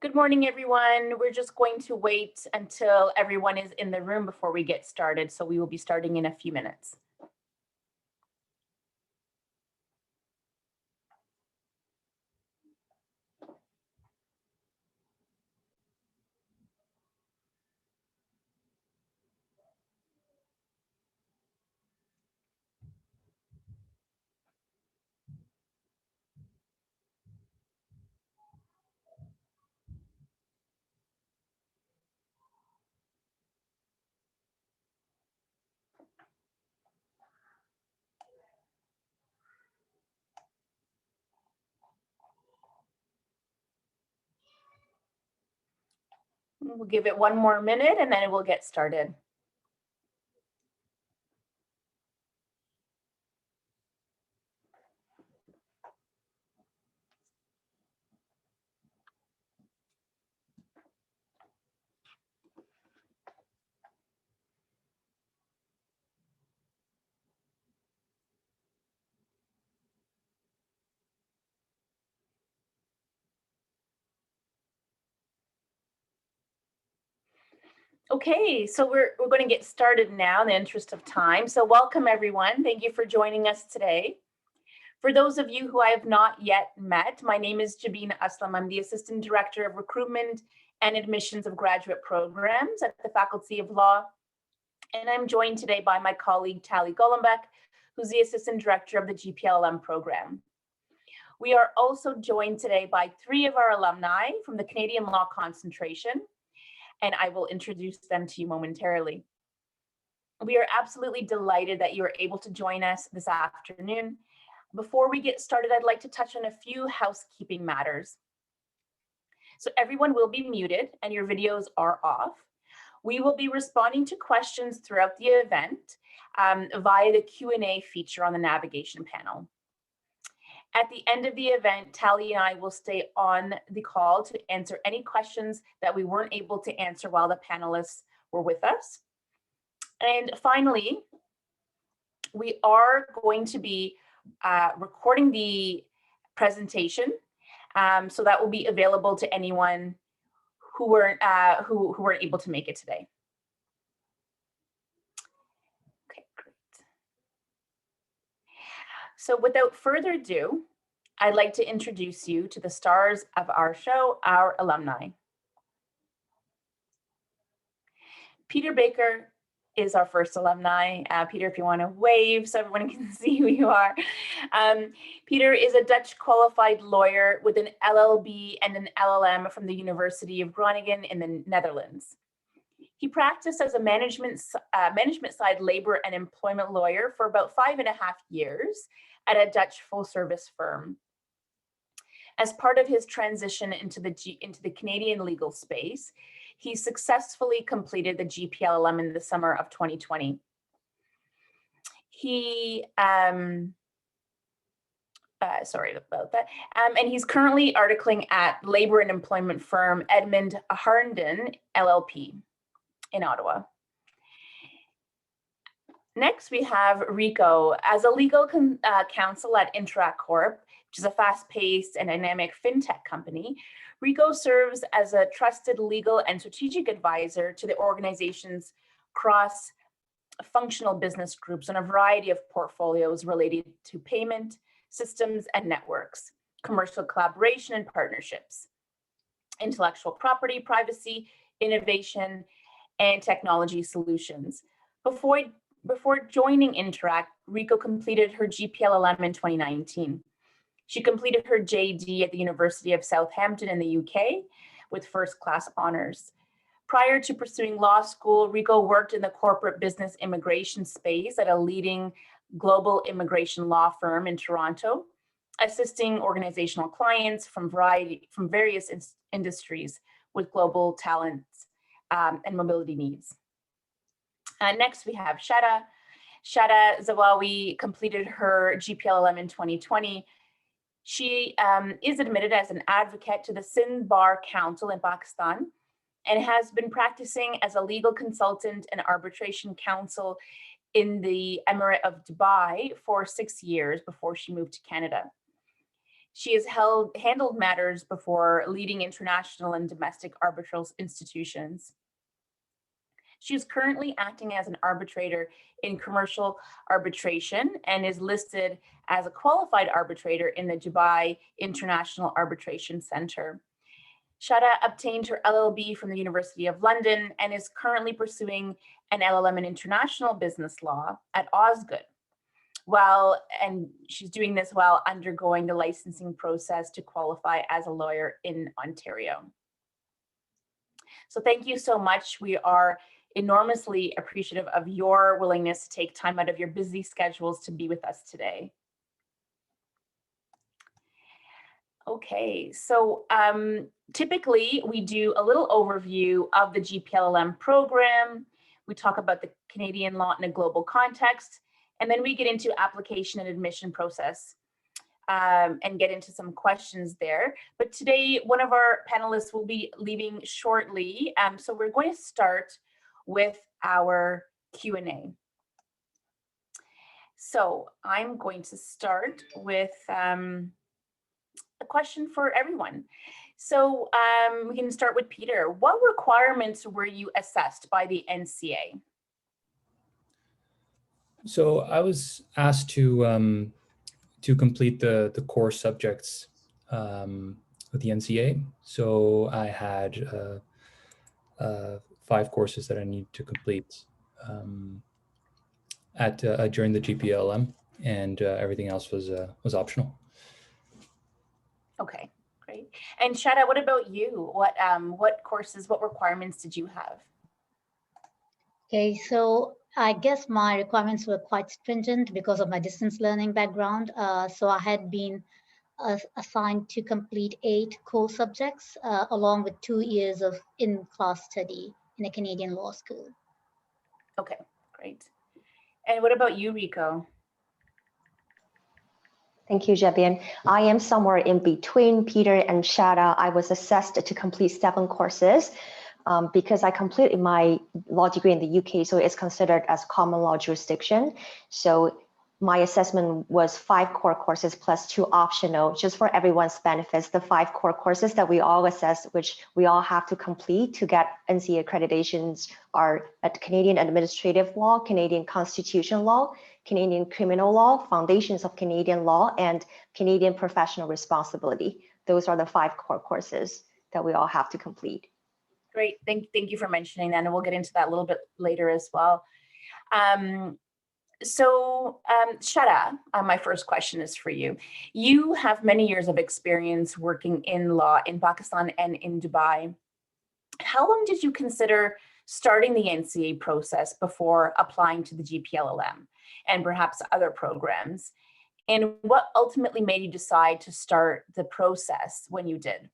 Good morning, everyone. We're just going to wait until everyone is in the room before we get started. So we will be starting in a few minutes. We'll give it one more minute and then we'll get started. Okay, so we're going to get started now in the interest of time. So welcome, everyone. Thank you for joining us today. For those of you who I have not yet met, my name is Jabina Aslam. I'm the Assistant Director of Recruitment and Admissions of Graduate Programs at the Faculty of Law. And I'm joined today by my colleague, Tally Golombek, who's the Assistant Director of the GPLLM program. We are also joined today by 3 of our alumni from the Canadian Law Concentration, and I will introduce them to you momentarily. We are absolutely delighted that you are able to join us this afternoon. Before we get started, I'd like to touch on a few housekeeping matters. So everyone will be muted and your videos are off. We will be responding to questions throughout the event via the Q&A feature on the navigation panel. At the end of the event, Tally and I will stay on the call to answer any questions that we weren't able to answer while the panelists were with us. And finally, we are going to be recording the presentation, so that will be available to anyone who weren't able to make it today. Okay, great. So without further ado, I'd like to introduce you to the stars of our show, our alumni. Peter Baker is our first alumni. Peter, if you want to wave so everyone can see who you are. Peter is a Dutch qualified lawyer with an LLB and an LLM from the University of Groningen in the Netherlands. He practiced as a management side labor and employment lawyer for about 5.5 years at a Dutch full-service firm. As part of his transition into the Canadian legal space, he successfully completed the GPLLM in the summer of 2020. Sorry about that. And he's currently articling at labor and employment firm Edmond Harnden LLP in Ottawa. Next, we have Rico. As a legal counsel at Interact Corp, which is a fast-paced and dynamic fintech company, Rico serves as a trusted legal and strategic advisor to the organization's cross-functional business groups on a variety of portfolios related to payment, systems and networks, commercial collaboration and partnerships, intellectual property, privacy, innovation, and technology solutions. Before joining Interact, Rico completed her GPLLM in 2019. She completed her JD at the University of Southampton in the UK with first-class honors. Prior to pursuing law school, Rico worked in the corporate business immigration space at a leading global immigration law firm in Toronto, assisting organizational clients from various industries with global talents and mobility needs. Next, we have Shada. Shada Zawawi completed her GPLLM in 2020. She is admitted as an advocate to the Sindh Bar Council in Pakistan and has been practicing as a legal consultant and arbitration counsel in the Emirate of Dubai for 6 years before she moved to Canada. She has handled matters before leading international and domestic arbitral institutions. She is currently acting as an arbitrator in commercial arbitration and is listed as a qualified arbitrator in the Dubai International Arbitration Center. Shada obtained her LLB from the University of London and is currently pursuing an LLM in international business law at Osgoode. And she's doing this while undergoing the licensing process to qualify as a lawyer in Ontario. So thank you so much. We are enormously appreciative of your willingness to take time out of your busy schedules to be with us today. Okay, so typically we do a little overview of the GPLLM program. We talk about the Canadian law in a global context, and then we get into application and admission process and get into some questions there. But today, one of our panelists will be leaving shortly. So we're going to start with our Q&A. So I'm going to start with a question for everyone. So we can start with Peter. What requirements were you assessed by the NCA? So I was asked to complete the core subjects with the NCA. So I had 5 courses that I need to complete during the GPLM, and everything else was optional. Okay, great. And Shada, what about you? What courses, what requirements did you have? Okay, so I guess my requirements were quite stringent because of my distance learning background. So I had been assigned to complete 8 core subjects along with 2 years of in-class study in a Canadian law school. Okay, great. And what about you, Rico? Thank you, Jebian. I am somewhere in between Peter and Shada. I was assessed to complete 7 courses because I completed my law degree in the UK, so it's considered as common law jurisdiction. So my assessment was 5 core courses plus 2 optional, just for everyone's benefits. The 5 core courses that we all assess, which we all have to complete to get NCA accreditations, are at Canadian Administrative Law, Canadian Constitution Law, Canadian Criminal Law, Foundations of Canadian Law, and Canadian Professional Responsibility. Those are the 5 core courses that we all have to complete. Great, thank you for mentioning that, and we'll get into that a little bit later as well. Shada, my first question is for you. You have many years of experience working in law in Pakistan and in Dubai. How long did you consider starting the NCA process before applying to the GPLLM and perhaps other programs? And what ultimately made you decide to start the process when you did?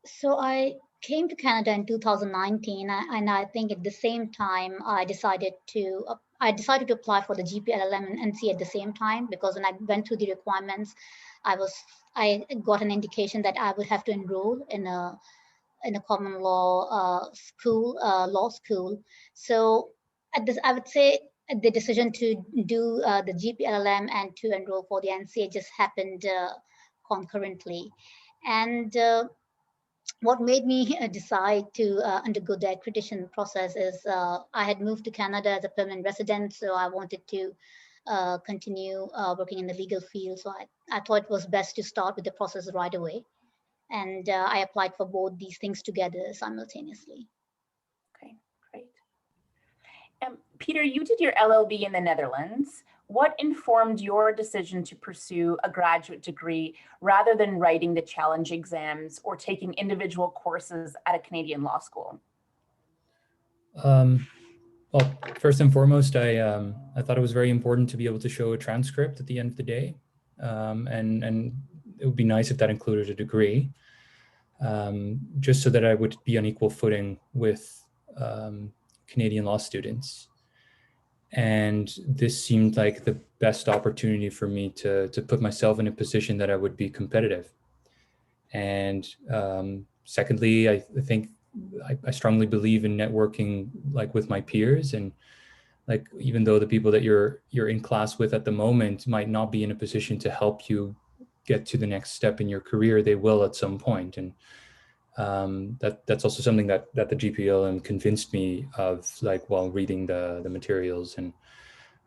So I came to Canada in 2019, and I think at the same time I decided to apply for the GPLLM and NCA at the same time, because when I went through the requirements, I got an indication that I would have to enroll in a common law law school. So I would say the decision to do the GPLLM and to enroll for the NCA just happened concurrently. And what made me decide to undergo the accreditation process is I had moved to Canada as a permanent resident, so I wanted to continue working in the legal field. So I thought it was best to start with the process right away. And I applied for both these things together simultaneously. Okay, great. Peter, you did your LLB in the Netherlands. What informed your decision to pursue a graduate degree rather than writing the challenge exams or taking individual courses at a Canadian law school? Well, first and foremost, I thought it was very important to be able to show a transcript at the end of the day. And it would be nice if that included a degree, just so that I would be on equal footing with Canadian law students. And this seemed like the best opportunity for me to put myself in a position that I would be competitive. And secondly, I think I strongly believe in networking, like with my peers, and like, even though the people that you're in class with at the moment might not be in a position to help you get to the next step in your career, they will at some point. And that's also something that the GPLM convinced me of, like, while reading the materials and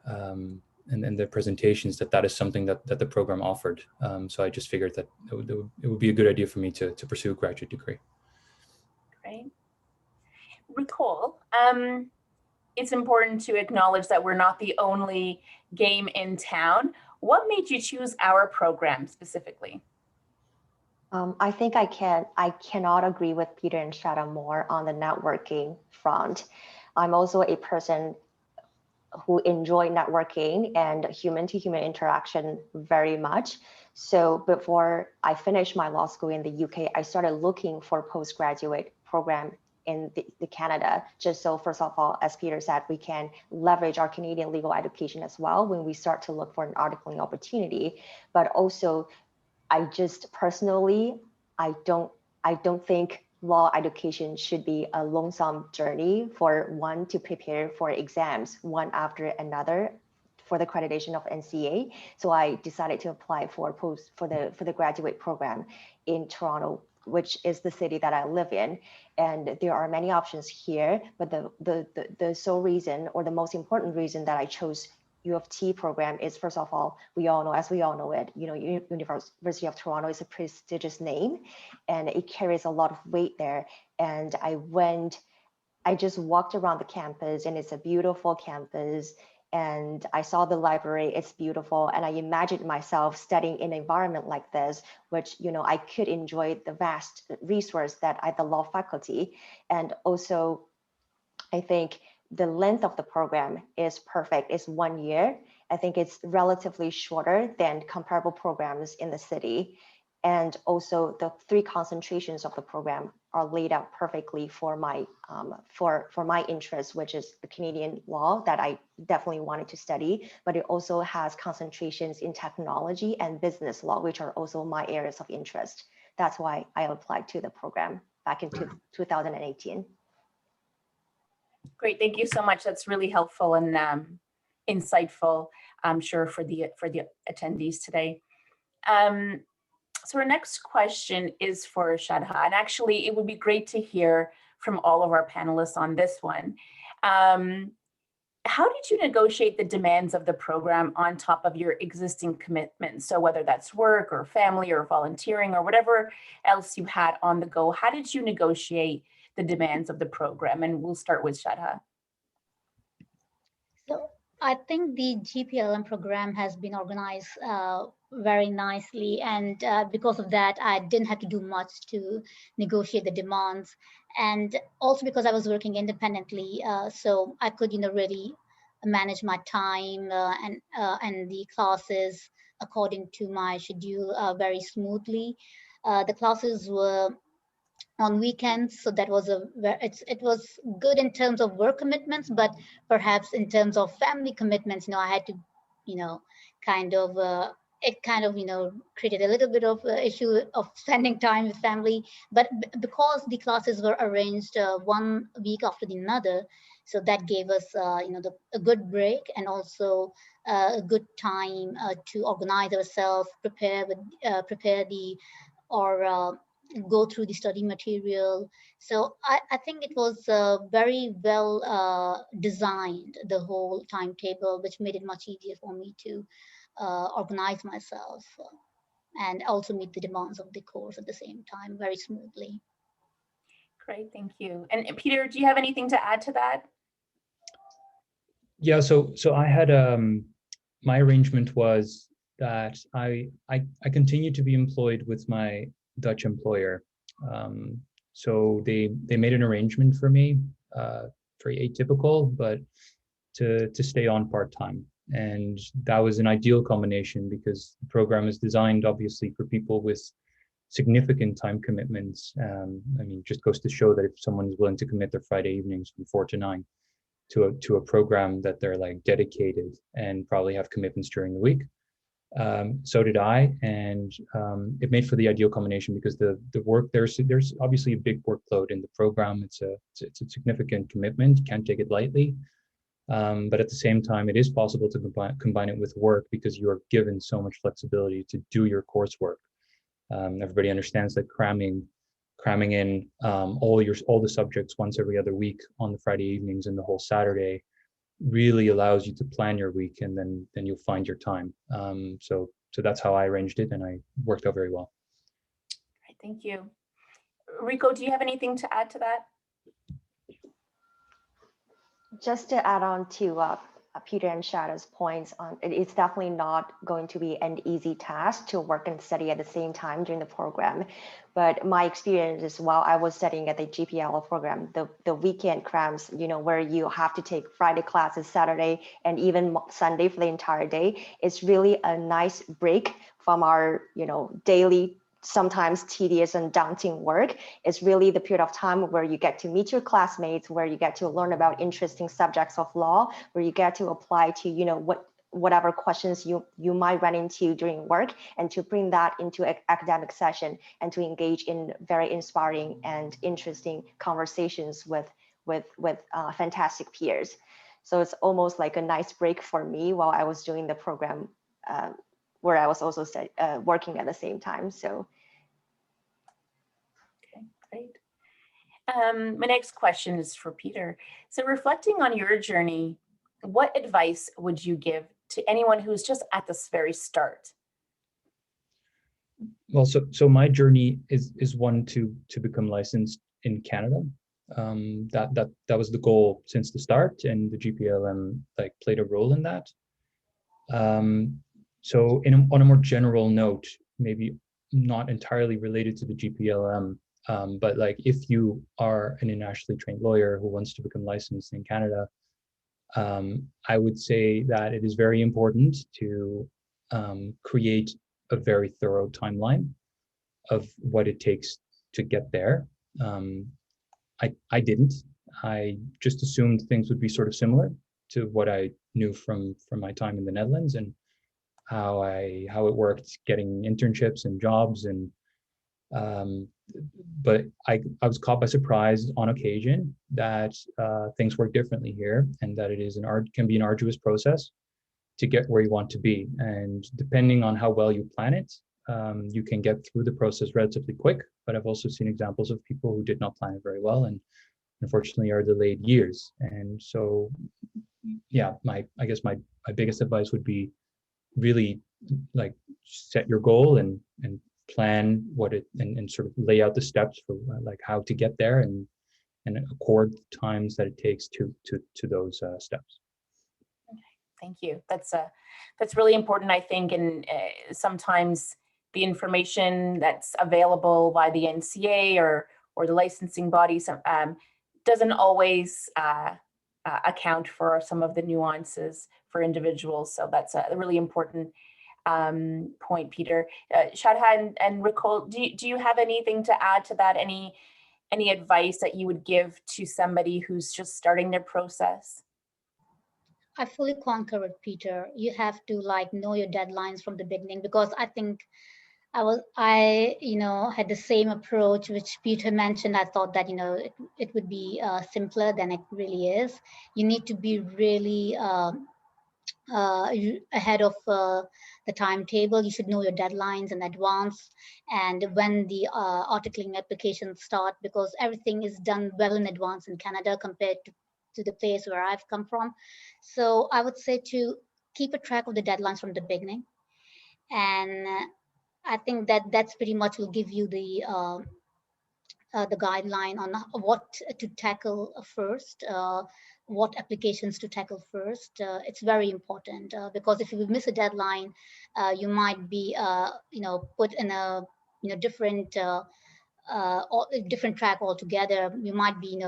the presentations, that is something that the program offered. So I just figured that it would be a good idea for me to pursue a graduate degree. Great. Recall, it's important to acknowledge that we're not the only game in town. What made you choose our program specifically? I think I cannot agree with Peter and Shada more on the networking front. I'm also a person who enjoy networking and human-to-human interaction very much. So before I finished my law school in the UK, I started looking for postgraduate program in the Canada, just so, first of all, as Peter said, we can leverage our Canadian legal education as well when we start to look for an articling opportunity. But also, I just personally, I don't think law education should be a lonesome journey for one to prepare for exams one after another for the accreditation of NCA. So I decided to apply for the graduate program in Toronto, which is the city that I live in. And there are many options here, but the sole reason, or the most important reason, that I chose U of T program is, first of all, as we all know it, University of Toronto is a prestigious name and it carries a lot of weight there. And I just walked around the campus, and it's a beautiful campus. And I saw the library, it's beautiful. And I imagined myself studying in an environment like this, which, I could enjoy the vast resource that the law faculty. And also, I think the length of the program is perfect. It's 1 year. I think it's relatively shorter than comparable programs in the city. And also the 3 concentrations of the program are laid out perfectly for my for my interest, which is the Canadian law that I definitely wanted to study, but it also has concentrations in technology and business law, which are also my areas of interest. That's why I applied to the program back in 2018. Great, thank you so much. That's really helpful and insightful, I'm sure, for the attendees today. So our next question is for Shadha, and actually it would be great to hear from all of our panelists on this one. How did you negotiate the demands of the program on top of your existing commitments? So whether that's work or family or volunteering or whatever else you had on the go, how did you negotiate the demands of the program? And we'll start with Shadha. So I think the GPLLM program has been organized very nicely, and because of that, I didn't have to do much to negotiate the demands, and also because I was working independently, so I could, really manage my time and the classes according to my schedule very smoothly. The classes were on weekends, so that was it was good in terms of work commitments, but perhaps in terms of family commitments, I had to kind of it kind of created a little bit of issue of spending time with family, but because the classes were arranged 1 week after the another, so that gave us a good break, and also a good time to organize ourselves, prepare the or go through the study material. So I think it was very well designed, the whole timetable, which made it much easier for me to organize myself and also meet the demands of the course at the same time very smoothly. Great, thank you. And Peter, do you have anything to add to that? Yeah, so I had my arrangement was that I continued to be employed with my Dutch employer. So they made an arrangement for me, very atypical, but to stay on part-time. And that was an ideal combination because the program is designed obviously for people with significant time commitments. I mean, just goes to show that if someone is willing to commit their Friday evenings from 4 to 9 to a program, that they're like dedicated and probably have commitments during the week. So did I, and it made for the ideal combination because the work, there's obviously a big workload in the program. It's a significant commitment. You can't take it lightly. But at the same time, it is possible to combine it with work because you are given so much flexibility to do your coursework. Everybody understands that cramming in all the subjects once every other week on the Friday evenings and the whole Saturday really allows you to plan your week, and then you'll find your time. So that's how I arranged it, and I worked out very well. Right, thank you. Rico, do you have anything to add to that? Just to add on to Peter and Shada's points, it's definitely not going to be an easy task to work and study at the same time during the program. But my experience is while I was studying at the GPL program, the weekend crams, where you have to take Friday classes, Saturday, and even Sunday for the entire day, it's really a nice break from our, daily, sometimes tedious and daunting work. It's really the period of time where you get to meet your classmates, where you get to learn about interesting subjects of law, where you get to apply to, whatever questions you might run into during work, and to bring that into an academic session and to engage in very inspiring and interesting conversations with fantastic peers. So it's almost like a nice break for me while I was doing the program, where I was also working at the same time. So. Okay, great. My next question is for Peter. So reflecting on your journey, what advice would you give to anyone who's just at this very start? Well, so my journey is one to become licensed in Canada. That was the goal since the start, and the GPLM played a role in that. So on a more general note, maybe not entirely related to the GPLM, but if you are an internationally trained lawyer who wants to become licensed in Canada, I would say that it is very important to create a very thorough timeline of what it takes to get there. I didn't. I just assumed things would be sort of similar to what I knew from my time in the Netherlands, and how it worked getting internships and jobs, and but I was caught by surprise on occasion that things work differently here, and that it is can be an arduous process to get where you want to be. And depending on how well you plan it, you can get through the process relatively quick. But I've also seen examples of people who did not plan it very well, and unfortunately are delayed years. And so, yeah, I guess my biggest advice would be really set your goal and plan and sort of lay out the steps for how to get there, and accord times that it takes to those steps. Okay, thank you. That's really important, I think, and sometimes the information that's available by the NCA or the licensing body doesn't always account for some of the nuances for individuals. So that's a really important point, Peter. Shadha and Ricole, do you have anything to add to that? Any advice that you would give to somebody who's just starting their process? I fully concur with Peter. You have to know your deadlines from the beginning, because I think I had the same approach which Peter mentioned. I thought that it would be simpler than it really is. You need to be really ahead of the timetable. You should know your deadlines in advance, and when the articling applications start, because everything is done well in advance in Canada compared to the place where I've come from. So I would say to keep a track of the deadlines from the beginning, and I think that's pretty much will give you the guideline on what to tackle first, what applications to tackle first. It's very important, because if you miss a deadline, you might be put in a different different track altogether. You might be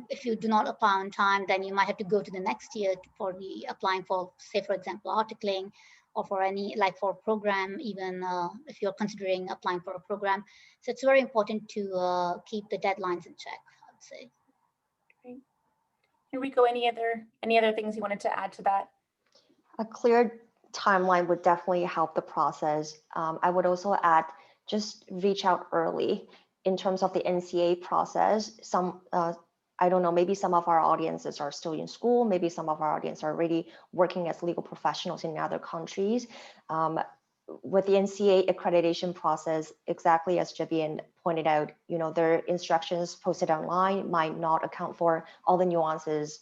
if you do not apply on time, then you might have to go to the next year for the applying for, say for example, articling, or for any for a program, even if you're considering applying for a program. So it's very important to keep the deadlines in check, I would say. Great. Enrico, any other things you wanted to add to that? A clear timeline would definitely help the process. I would also add, just reach out early in terms of the NCA process. I don't know, maybe some of our audiences are still in school, maybe some of our audience are already working as legal professionals in other countries. With the NCA accreditation process, exactly as Javian pointed out, their instructions posted online might not account for all the nuances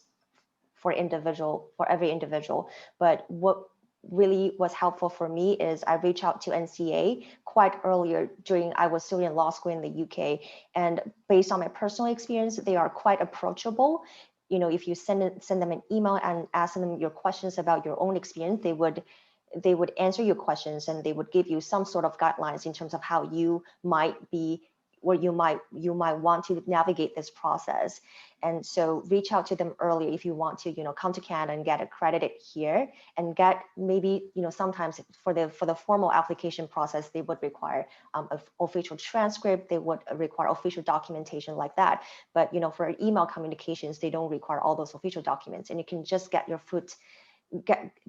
for every individual. But what really was helpful for me is I reached out to NCA quite earlier I was still in law school in the UK. And based on my personal experience, they are quite approachable. If you send them an email and ask them your questions about your own experience, they would answer your questions, and they would give you some sort of guidelines in terms of how you might be, or you might want to navigate this process. And so reach out to them early if you want to, come to Canada and get accredited here, and get maybe, sometimes for the formal application process, they would require an official transcript, they would require official documentation like that. But, for email communications, they don't require all those official documents, and you can just get your foot,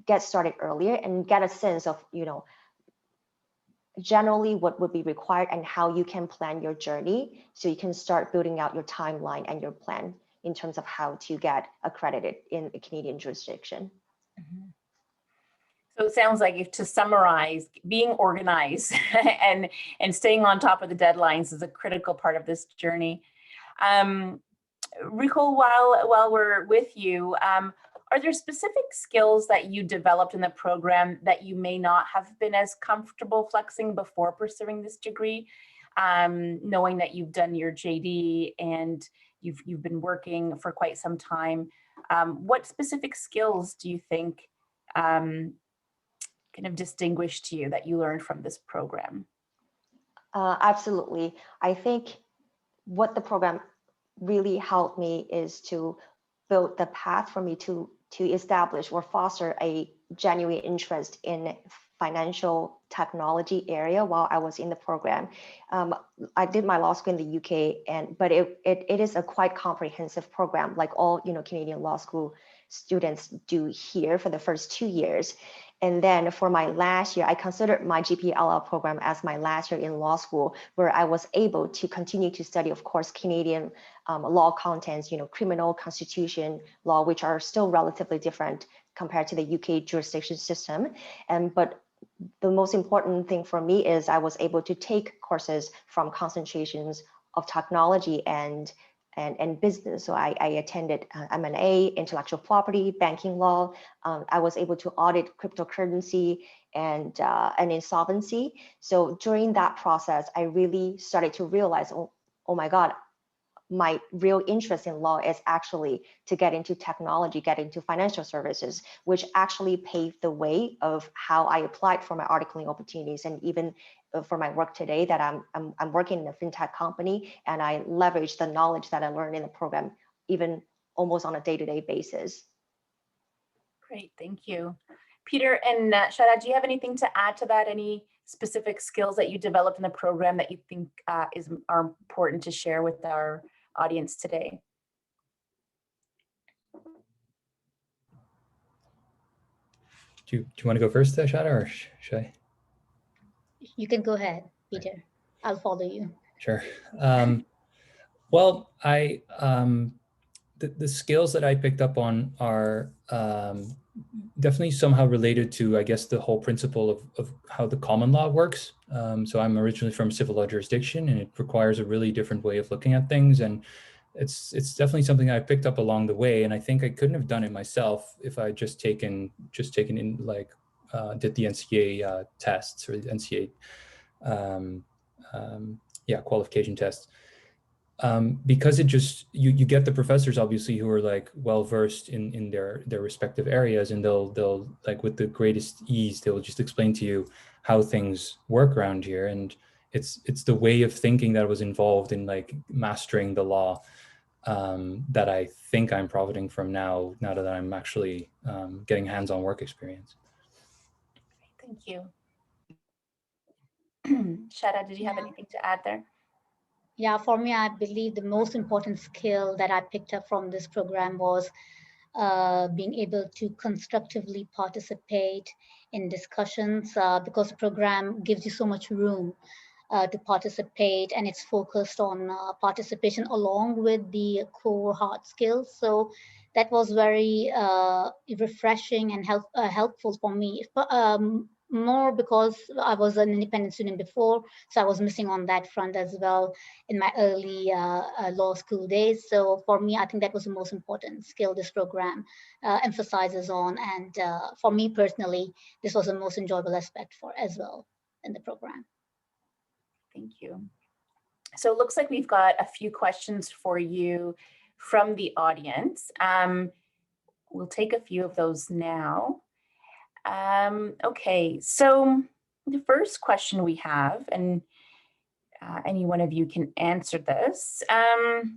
get started earlier and get a sense of, generally what would be required and how you can plan your journey, so you can start building out your timeline and your plan in terms of how to get accredited in a Canadian jurisdiction. So it sounds like, if to summarize, being organized and staying on top of the deadlines is a critical part of this journey. Rico, while we're with you, are there specific skills that you developed in the program that you may not have been as comfortable flexing before pursuing this degree? Knowing that you've done your JD and you've been working for quite some time, what specific skills do you think kind of distinguished you that you learned from this program? Absolutely. I think what the program really helped me is to build the path for me to establish or foster a genuine interest in financial technology area while I was in the program. I did my law school in the UK, but it is a quite comprehensive program, like all Canadian law school students do here for the first 2 years. And then for my last year, I considered my GPLL program as my last year in law school, where I was able to continue to study, of course, Canadian law contents, criminal, constitution law, which are still relatively different compared to the UK jurisdiction system. But the most important thing for me is I was able to take courses from concentrations of technology and business. So I attended M&A, intellectual property, banking law. I was able to audit cryptocurrency and insolvency. So during that process, I really started to realize, oh my God, my real interest in law is actually to get into technology, get into financial services, which actually paved the way of how I applied for my articling opportunities, and even for my work today that I'm working in a fintech company, and I leverage the knowledge that I learned in the program, even almost on a day-to-day basis. Great, thank you. Peter and Shada, do you have anything to add to that? Any specific skills that you developed in the program that you think are important to share with our audience today? Do you want to go first, Shada, or should I? You can go ahead, Peter. I'll follow you. Sure. Well, the skills that I picked up on are definitely somehow related to, I guess, the whole principle of how the common law works. So I'm originally from civil law jurisdiction, and it requires a really different way of looking at things. And it's definitely something I picked up along the way. And I think I couldn't have done it myself if I just taken in, like, did the NCA tests, or the NCA qualification tests. Because it just, you get the professors obviously who are like well versed in their respective areas, and they'll like with the greatest ease they'll just explain to you how things work around here. And it's the way of thinking that was involved in like mastering the law that I think I'm profiting from now that I'm actually getting hands-on work experience. Thank you. Shada, did you have anything to add there? Yeah, for me, I believe the most important skill that I picked up from this program was being able to constructively participate in discussions, because the program gives you so much room to participate, and it's focused on participation along with the core hard skills. So that was very refreshing and helpful for me. More because I was an independent student before, so I was missing on that front as well in my early law school days. So for me, I think that was the most important skill this program emphasizes on. And for me personally, this was the most enjoyable aspect for as well in the program. Thank you. So it looks like we've got a few questions for you from the audience. We'll take a few of those now. Okay, so the first question we have, and any one of you can answer this. Let's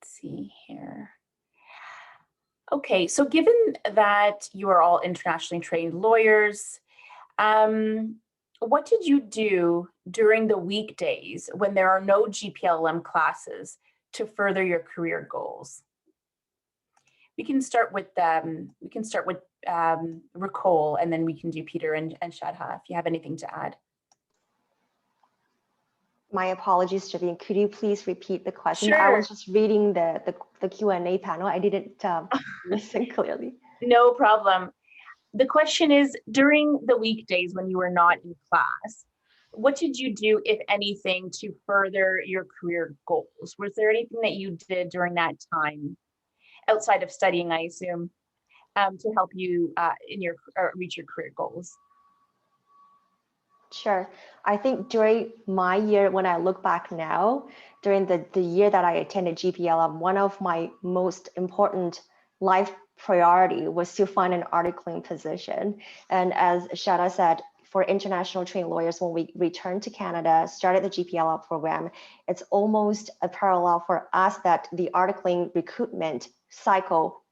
see here. Okay, so given that you are all internationally trained lawyers, what did you do during the weekdays when there are no GPLLM classes to further your career goals? We can start with Ricole, and then we can do Peter and Shadha if you have anything to add. My apologies, Javine. Could you please repeat the question? Sure. I was just reading the Q&A panel. I didn't listen clearly. No problem. The question is, during the weekdays when you were not in class, what did you do, if anything, to further your career goals? Was there anything that you did during that time, outside of studying, I assume, to help you reach your career goals? Sure. I think during my year, when I look back now, during the year that I attended GPLLM, one of my most important life priority was to find an articling position. And as Shada said, for international trained lawyers, when we returned to Canada, started the GPLLM program, it's almost a parallel for us that the articling recruitment cycle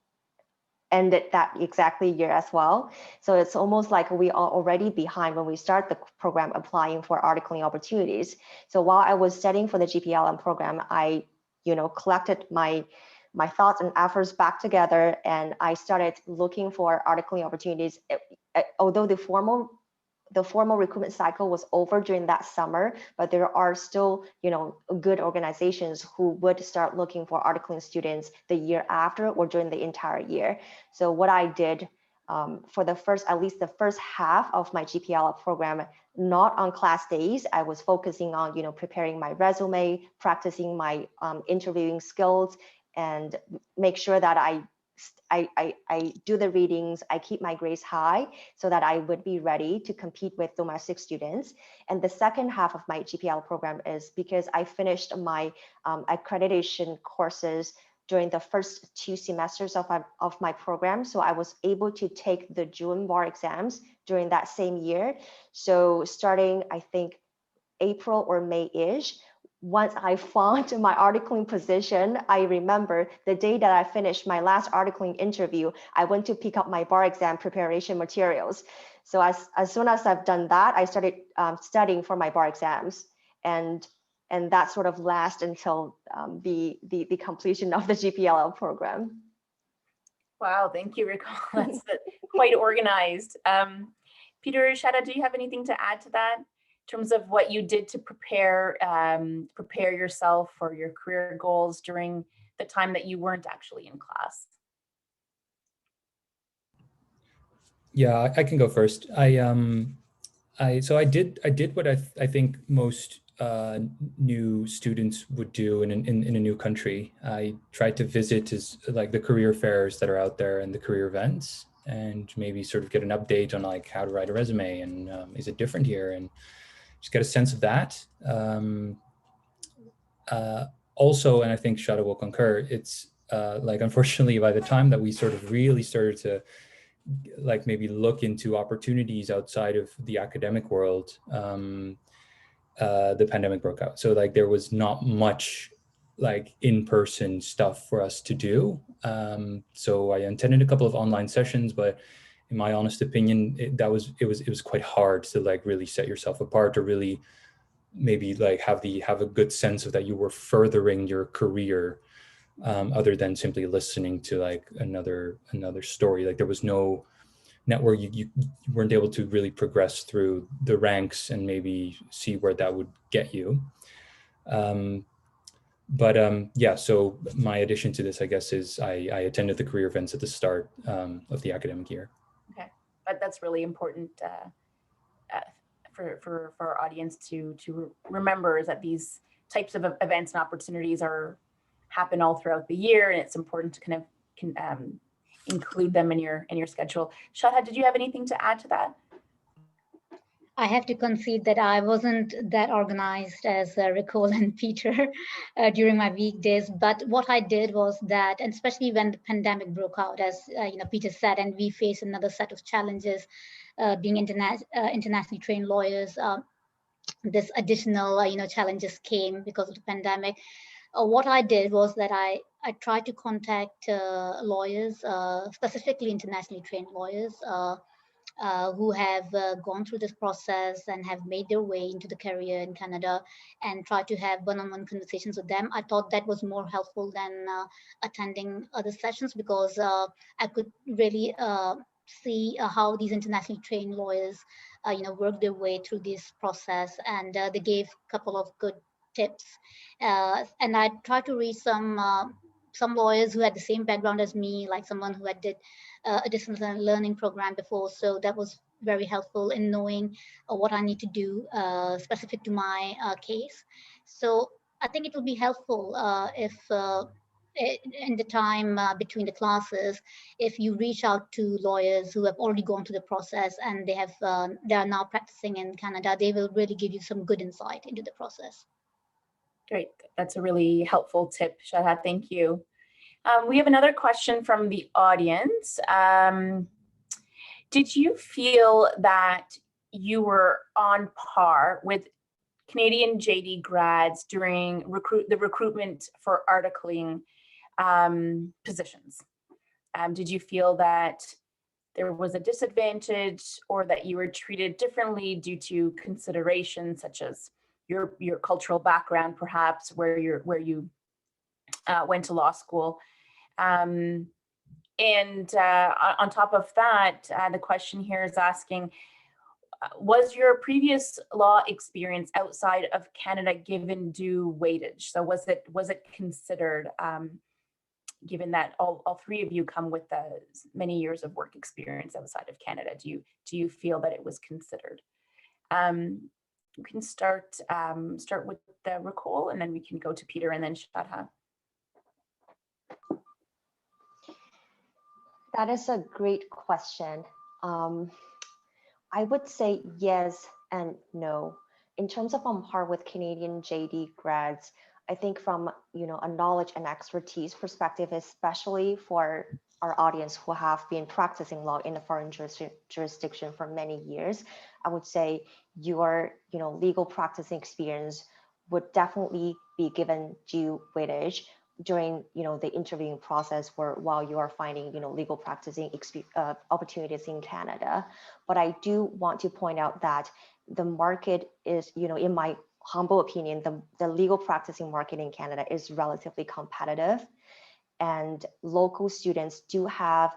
ended that exactly year as well. So it's almost like we are already behind when we start the program applying for articling opportunities. So while I was studying for the GPLLM program, I collected my thoughts and efforts back together, and I started looking for articling opportunities. Although the formal recruitment cycle was over during that summer, but there are still, good organizations who would start looking for articling students the year after or during the entire year. So what I did for at least the first half of my GPLLM program, not on class days, I was focusing on, preparing my resume, practicing my interviewing skills, and make sure that I do the readings, I keep my grades high so that I would be ready to compete with domestic students. And the second half of my GPL program is because I finished my accreditation courses during the first 2 semesters of my program. So I was able to take the June bar exams during that same year. So starting, I think, April or May-ish, once I found my articling position, I remember the day that I finished my last articling interview, I went to pick up my bar exam preparation materials. So as soon as I've done that, I started studying for my bar exams, and that sort of lasted until the completion of the GPLL program. Wow, thank you, Ricole. That's quite organized. Peter, Shada, do you have anything to add to that? In terms of what you did to prepare yourself for your career goals during the time that you weren't actually in class? Yeah, I can go first. So I did what I think most new students would do in a new country. I tried to visit the career fairs that are out there and the career events, and maybe sort of get an update on like how to write a resume and is it different here, and just get a sense of that. Also, and I think Shada will concur, it's unfortunately by the time that we sort of really started to maybe look into opportunities outside of the academic world, the pandemic broke out. So there was not much in-person stuff for us to do. So I attended a couple of online sessions, but in my honest opinion, it was quite hard to really set yourself apart, or really maybe have a good sense of that you were furthering your career, other than simply listening to another story. There was no network, you weren't able to really progress through the ranks and maybe see where that would get you. Yeah, so my addition to this, I guess, is I attended the career events at the start of the academic year. Okay, but that's really important for our audience to remember, is that these types of events and opportunities happen all throughout the year, and it's important to kind of include them in your schedule. Shada, did you have anything to add to that? I have to concede that I wasn't that organized as Ricole and Peter during my weekdays. But what I did was that, and especially when the pandemic broke out, as Peter said, and we faced another set of challenges, being internationally trained lawyers. This additional challenges came because of the pandemic. What I did was that I tried to contact lawyers, specifically internationally trained lawyers, who have gone through this process and have made their way into the career in Canada, and try to have one-on-one conversations with them. I thought that was more helpful than attending other sessions, because I could really see how these internationally trained lawyers work their way through this process, and they gave a couple of good tips. And I tried to read some lawyers who had the same background as me, like someone who had did a distance learning program before. So that was very helpful in knowing what I need to do specific to my case. So I think it will be helpful if in the time between the classes, if you reach out to lawyers who have already gone through the process and they are now practicing in Canada. They will really give you some good insight into the process. Great, that's a really helpful tip, Shada. Thank you. We have another question from the audience. Did you feel that you were on par with Canadian JD grads during the recruitment for articling positions? Did you feel that there was a disadvantage, or that you were treated differently due to considerations such as your cultural background, perhaps where you went to law school? And on top of that, the question here is asking, was your previous law experience outside of Canada given due weightage? So was it considered, given that all three of you come with many years of work experience outside of Canada? Do you feel that it was considered? We can start with Ricole, and then we can go to Peter and then Shada. That is a great question. I would say yes and no. In terms of on par with Canadian JD grads, I think from a knowledge and expertise perspective, especially for our audience who have been practicing law in a foreign jurisdiction for many years, I would say your legal practicing experience would definitely be given due weightage during the interviewing process while you are finding legal practicing opportunities in Canada. But I do want to point out that the market is, in my humble opinion, the legal practicing market in Canada is relatively competitive, and local students do have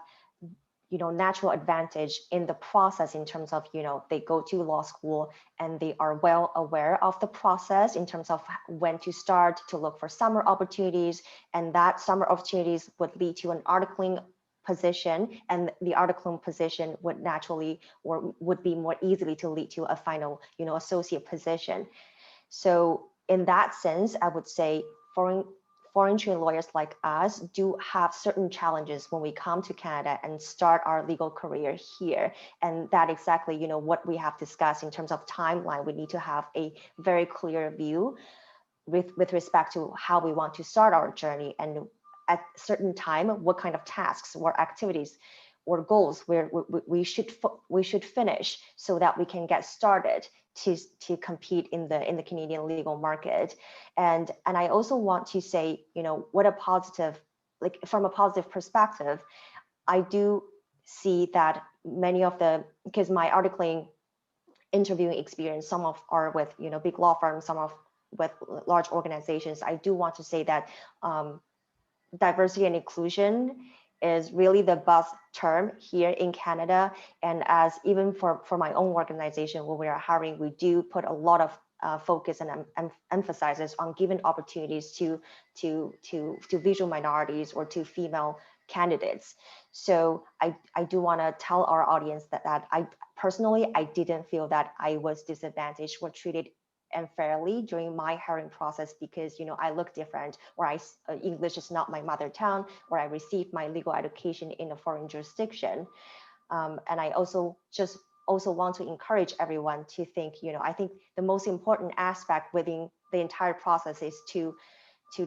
natural advantage in the process in terms of, they go to law school and they are well aware of the process in terms of when to start to look for summer opportunities, and that summer opportunities would lead to an articling position, and the articling position would naturally or would be more easily to lead to a final, associate position. So in that sense, I would say foreign trained lawyers like us do have certain challenges when we come to Canada and start our legal career here. And that exactly, what we have discussed in terms of timeline. We need to have a very clear view with respect to how we want to start our journey, and at a certain time, what kind of tasks or activities or goals we should finish so that we can get started to compete in the Canadian legal market. And I also want to say, what a positive, like from a positive perspective, I do see that many of because my articling interviewing experience, some of are with big law firms, some of with large organizations. I do want to say that diversity and inclusion is really the buzz term here in Canada. And as even for my own organization, when we are hiring, we do put a lot of focus and emphasizes on giving opportunities to visual minorities or to female candidates. So I do want to tell our audience that I personally, I didn't feel that I was disadvantaged or treated unfairly during my hiring process because, you know, I look different, or English is not my mother tongue, or I received my legal education in a foreign jurisdiction. And I also want to encourage everyone to think, you know, I think the most important aspect within the entire process is to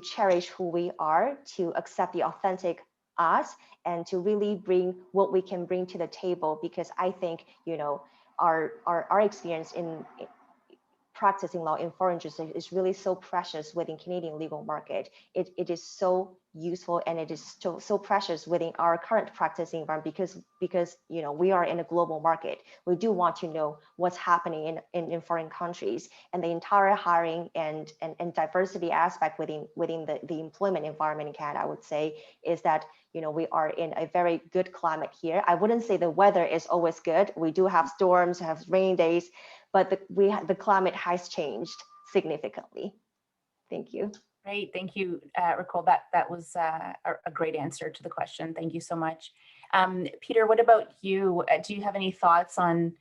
cherish who we are, to accept the authentic us, and to really bring what we can bring to the table. Because I think, you know, our experience in practicing law in foreign jurisdiction is really so precious within Canadian legal market. It is so useful, and it is so precious within our current practicing environment because you know, we are in a global market. We do want to know what's happening in foreign countries, and the entire hiring and diversity aspect within the employment environment in Canada, I would say, is that, you know, we are in a very good climate here. I wouldn't say the weather is always good. We do have storms, have rainy days, but the climate has changed significantly. Thank you. Great, thank you, Ricole. That was a great answer to the question. Thank you so much. Peter, what about you? Do you have any thoughts on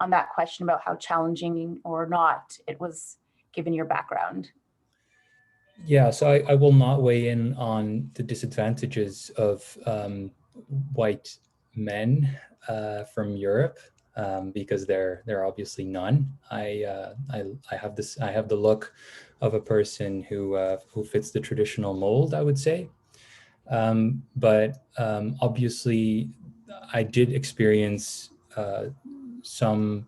that question about how challenging or not it was given your background? Yeah, so I will not weigh in on the disadvantages of white men from Europe because there are obviously none. I have the look of a person who fits the traditional mold, I would say. But obviously, I did experience some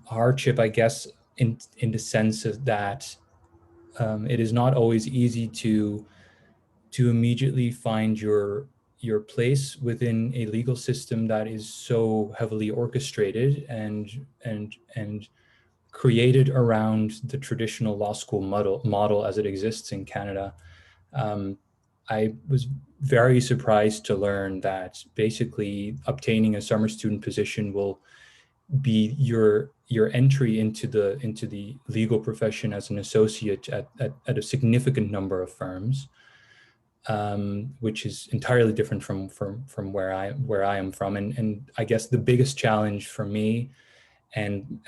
hardship, I guess, in the sense of that. It is not always easy to immediately find your place within a legal system that is so heavily orchestrated and created around the traditional law school model as it exists in Canada. I was very surprised to learn that basically obtaining a summer student position will be your entry into the legal profession as an associate at a significant number of firms, which is entirely different from where I am from. And I guess the biggest challenge for me and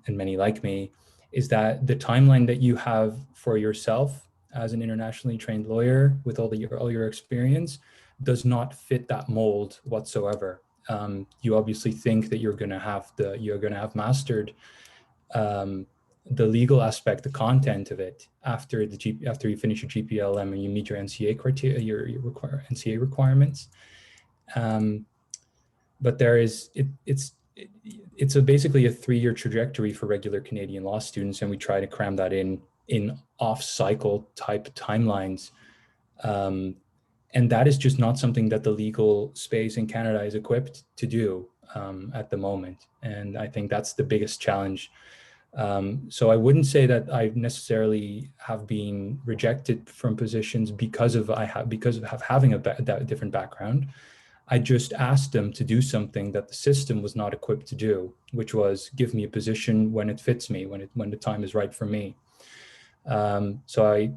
many like me is that the timeline that you have for yourself as an internationally trained lawyer with all your experience does not fit that mold whatsoever. You obviously think that you're going to have mastered the legal aspect, the content of it after you finish your GPLLM and you meet your NCA criteria, your NCA requirements. But it's basically a 3-year trajectory for regular Canadian law students, and we try to cram that in off-cycle type timelines. And that is just not something that the legal space in Canada is equipped to do at the moment. And I think that's the biggest challenge. So I wouldn't say that I necessarily have been rejected from positions because of having a different background. I just asked them to do something that the system was not equipped to do, which was give me a position when it fits me, when the time is right for me. So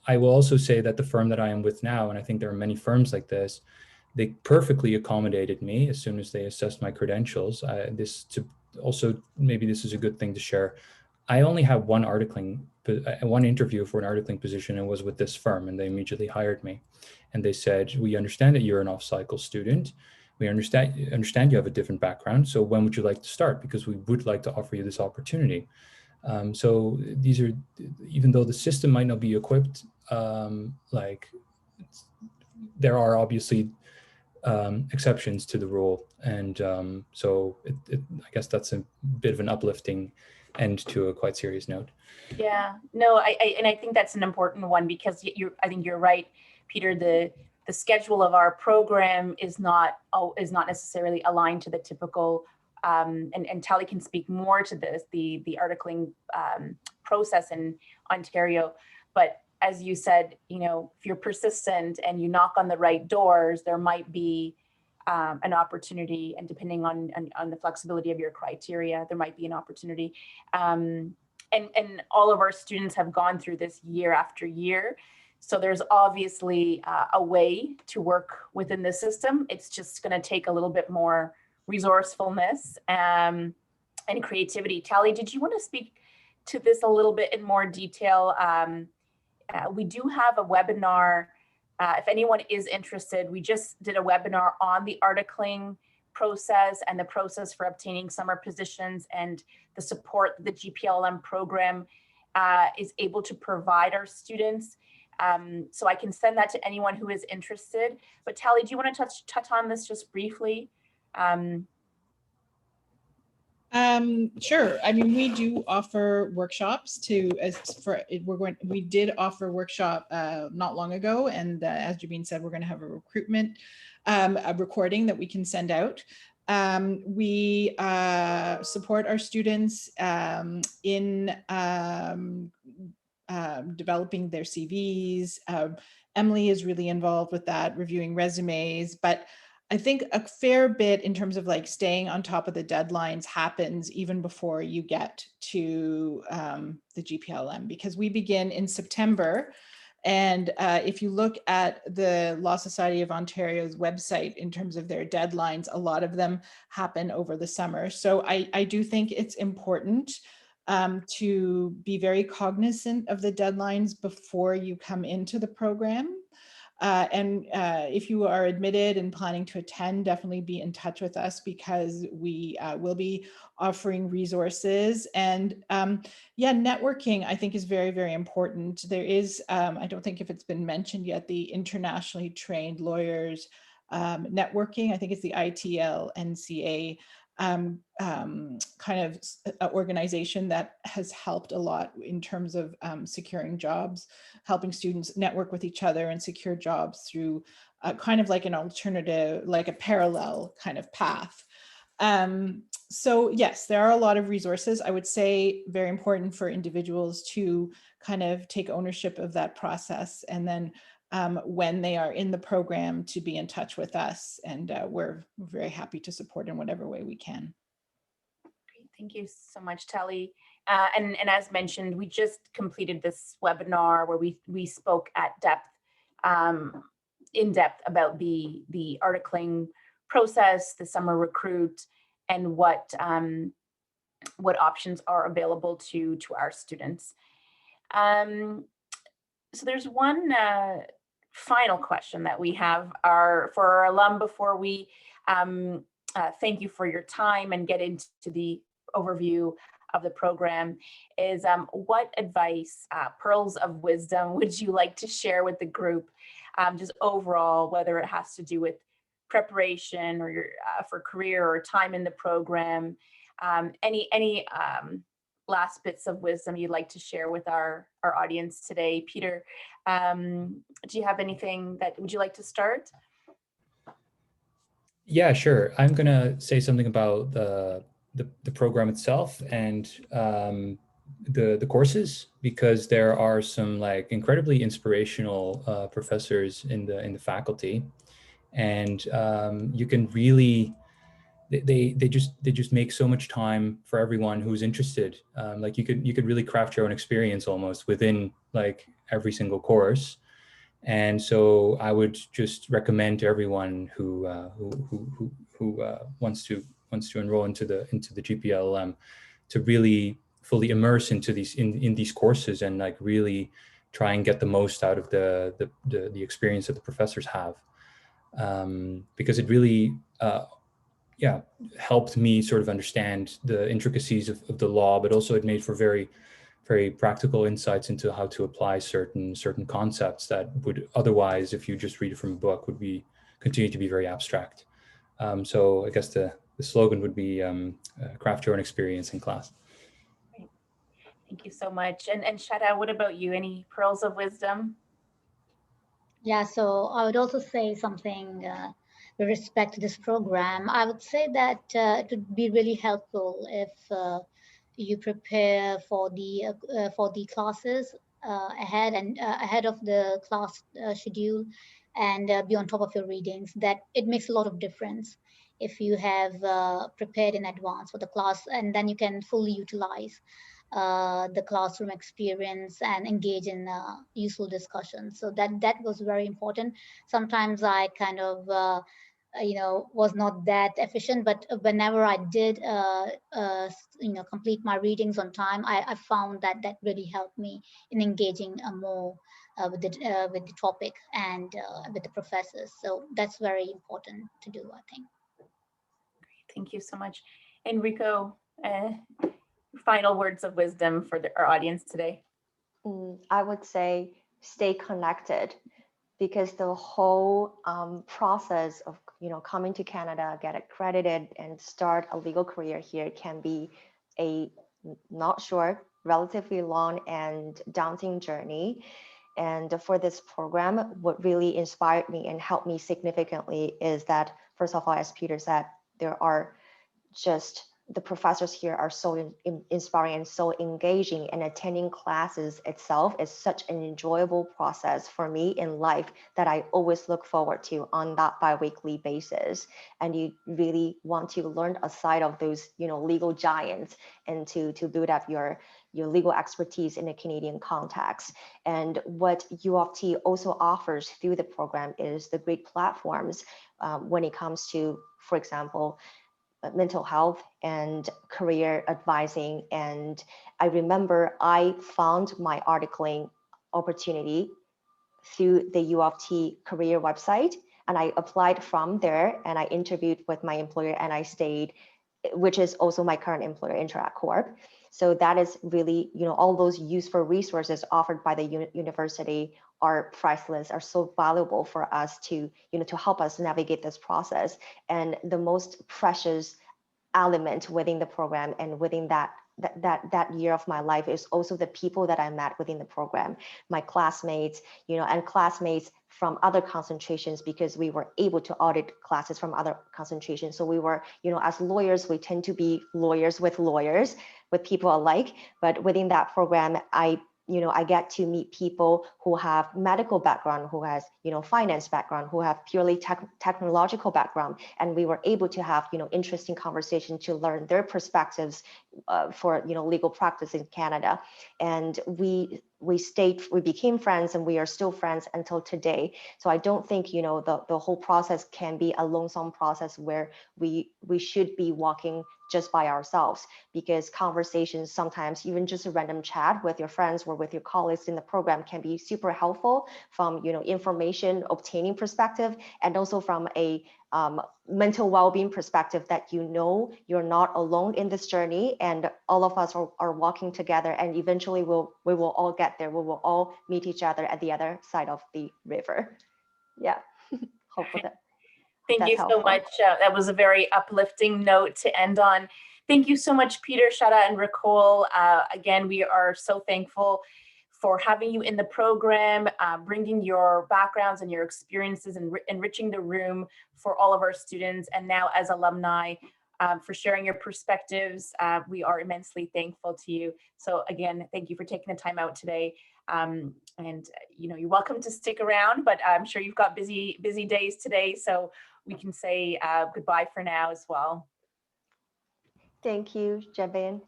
I will also say that the firm that I am with now, and I think there are many firms like this, they perfectly accommodated me as soon as they assessed my credentials. Maybe this is a good thing to share. I only had one interview for an articling position, and was with this firm, and they immediately hired me. And they said, we understand that you're an off-cycle student. We understand you have a different background. So when would you like to start? Because we would like to offer you this opportunity. So these are, even though the system might not be equipped, there are obviously exceptions to the rule. And so I guess that's a bit of an uplifting end to a quite serious note. Yeah, no, I think that's an important one, because I think you're right, Peter. The schedule of our program is not necessarily aligned to the typical, and Tally can speak more to this, the articling process in Ontario. But as you said, you know, if you're persistent and you knock on the right doors, there might be an opportunity, and depending on the flexibility of your criteria, there might be an opportunity. And all of our students have gone through this year after year. So there's obviously a way to work within the system. It's just going to take a little bit more resourcefulness and creativity. Tally, did you want to speak to this a little bit in more detail? We do have a webinar. If anyone is interested, we just did a webinar on the articling process and the process for obtaining summer positions and the support the GPLLM program is able to provide our students. So I can send that to anyone who is interested. But Tally, do you want to touch on this just briefly? Sure. I mean, we do offer workshops we did offer a workshop not long ago. And as Jabin said, we're going to have a recruitment, a recording that we can send out. We support our students in developing their CVs. Emily is really involved with that, reviewing resumes, but I think a fair bit in terms of like staying on top of the deadlines happens even before you get to the GPLM, because we begin in September. And if you look at the Law Society of Ontario's website in terms of their deadlines, a lot of them happen over the summer. So I do think it's important to be very cognizant of the deadlines before you come into the program. And if you are admitted and planning to attend, definitely be in touch with us, because we will be offering resources. And yeah, networking, I think, is very, very important. There is, I don't think if it's been mentioned yet, the internationally trained lawyers networking. I think it's the ITL-NCA kind of organization that has helped a lot in terms of securing jobs, helping students network with each other and secure jobs through kind of like an alternative, like a parallel kind of path. So yes, there are a lot of resources. I would say very important for individuals to kind of take ownership of that process, and then when they are in the program, to be in touch with us, and we're very happy to support in whatever way we can. Great, thank you so much, Tally. And as mentioned, we just completed this webinar where we spoke at depth, in depth about the articling process, the summer recruit, and what options are available to our students. So there's one final question that we have for our alum before we thank you for your time and get into the overview of the program, is what advice, pearls of wisdom, would you like to share with the group, just overall, whether it has to do with preparation or your for career or time in the program, any last bits of wisdom you'd like to share with our audience today? Peter, do you have anything would you like to start? Yeah, sure. I'm gonna say something about the program itself and the courses, because there are some like incredibly inspirational professors in the faculty, and you can really they just make so much time for everyone who's interested. Like you could really craft your own experience almost within like every single course. And so I would just recommend to everyone who wants to enroll into the GPLLM to really fully immerse into these in these courses, and like really try and get the most out of the experience that the professors have, because it really helped me sort of understand the intricacies of the law, but also it made for very practical insights into how to apply certain concepts that would otherwise, if you just read it from a book, would continue to be very abstract. So I guess the slogan would be craft your own experience in class. Great. Thank you so much. And Shada, what about you? Any pearls of wisdom? Yeah, so I would also say something with respect to this program. I would say that it would be really helpful if you prepare for the classes ahead of the class schedule, and be on top of your readings. That it makes a lot of difference if you have prepared in advance for the class, and then you can fully utilize the classroom experience and engage in useful discussions. So that was very important. Sometimes I kind of was not that efficient, but whenever I did complete my readings on time, I found that really helped me in engaging more with the topic and with the professors. So that's very important to do, I think. Thank you so much. Enrico, final words of wisdom for our audience today. I would say stay connected, because the whole process of coming to Canada, get accredited, and start a legal career here can be a not short, relatively long and daunting journey. And for this program, what really inspired me and helped me significantly is that, first of all, as Peter said, there are just the professors here are so inspiring and so engaging, and attending classes itself is such an enjoyable process for me in life that I always look forward to on that bi-weekly basis. And you really want to learn a side of those, legal giants, and to build up your legal expertise in a Canadian context. And what U of T also offers through the program is the great platforms when it comes to, for example, mental health and career advising. And I remember I found my articling opportunity through the U of T career website, and I applied from there, and I interviewed with my employer, and I stayed, which is also my current employer, Interact Corp. So that is really, all those useful resources offered by the university are priceless, are so valuable for us to, to help us navigate this process. And the most precious element within the program and within that year of my life is also the people that I met within the program, my classmates, and classmates from other concentrations, because we were able to audit classes from other concentrations. So we were, as lawyers, we tend to be lawyers, with people alike. But within that program, I get to meet people who have medical background, who has, finance background, who have purely technological background. And we were able to have, interesting conversation to learn their perspectives for, legal practice in Canada. And we became friends, and we are still friends until today. So I don't think, the whole process can be a lonesome process where we should be walking just by ourselves, because conversations, sometimes even just a random chat with your friends or with your colleagues in the program, can be super helpful from information obtaining perspective, and also from a mental well-being perspective, that you're not alone in this journey, and all of us are walking together, and eventually we will all get there. We will all meet each other at the other side of the river. Yeah. Hopefully that. Thank you so much. That was a very uplifting note to end on. Thank you so much, Peter, Shada, and Ricole. Again, we are so thankful for having you in the program, bringing your backgrounds and your experiences and enriching the room for all of our students. And now as alumni, for sharing your perspectives. We are immensely thankful to you. So again, thank you for taking the time out today. And you're welcome to stick around, but I'm sure you've got busy days today. So we can say goodbye for now as well. Thank you, Jabin.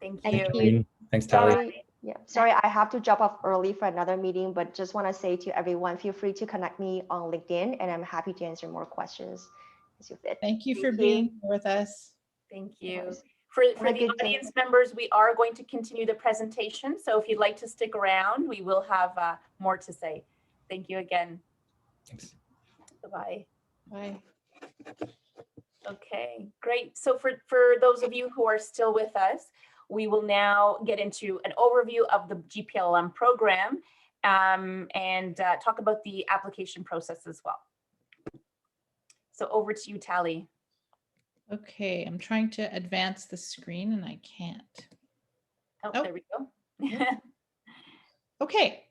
Thank Thank you. you. Thanks, Tally. Sorry, I have to jump off early for another meeting, but just want to say to everyone, feel free to connect me on LinkedIn, and I'm happy to answer more questions as you fit. Thank you for being here with us. Thank you. For the audience members, we are going to continue the presentation. So if you'd like to stick around, we will have more to say. Thank you again. Thanks. Bye-bye. Bye. Okay, great. So for those of you who are still with us, we will now get into an overview of the GPLLM program and talk about the application process as well. So over to you, Tally. Okay, I'm trying to advance the screen and I can't. Oh, there we go. Okay,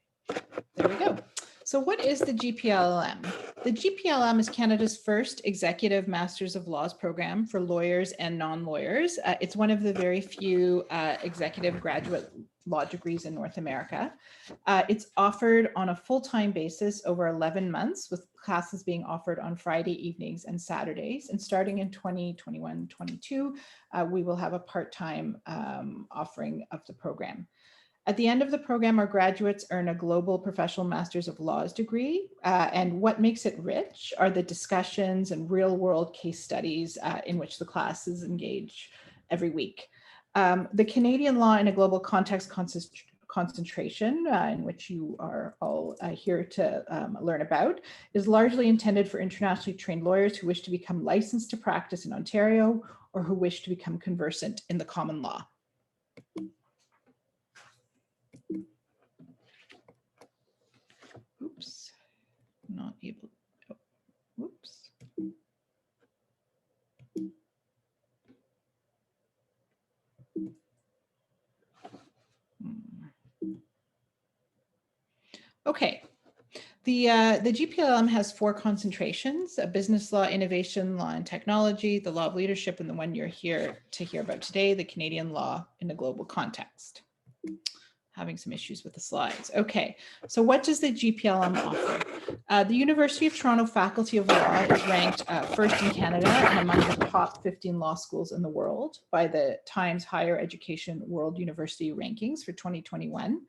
there we go. So what is the GPLLM? The GPLLM is Canada's first executive Masters of Laws program for lawyers and non-lawyers. It's one of the very few executive graduate law degrees in North America. It's offered on a full-time basis over 11 months, with classes being offered on Friday evenings and Saturdays. And starting in 2021-22, we will have a part-time offering of the program. At the end of the program, our graduates earn a Global Professional Masters of Laws degree. And what makes it rich are the discussions and real-world case studies in which the classes engage every week. The Canadian Law in a Global Context concentration, in which you are all here to learn about, is largely intended for internationally trained lawyers who wish to become licensed to practice in Ontario or who wish to become conversant in the common law. Oops, not able, oh, whoops. Okay, the GPLLM has 4 concentrations: business law, innovation, law and technology, the law of leadership, and the one you're here to hear about today, the Canadian law in a global context. Having some issues with the slides. Okay, so what does the GPLLM offer? The University of Toronto Faculty of Law is ranked first in Canada and among the top 15 law schools in the world by the Times Higher Education World University Rankings for 2021.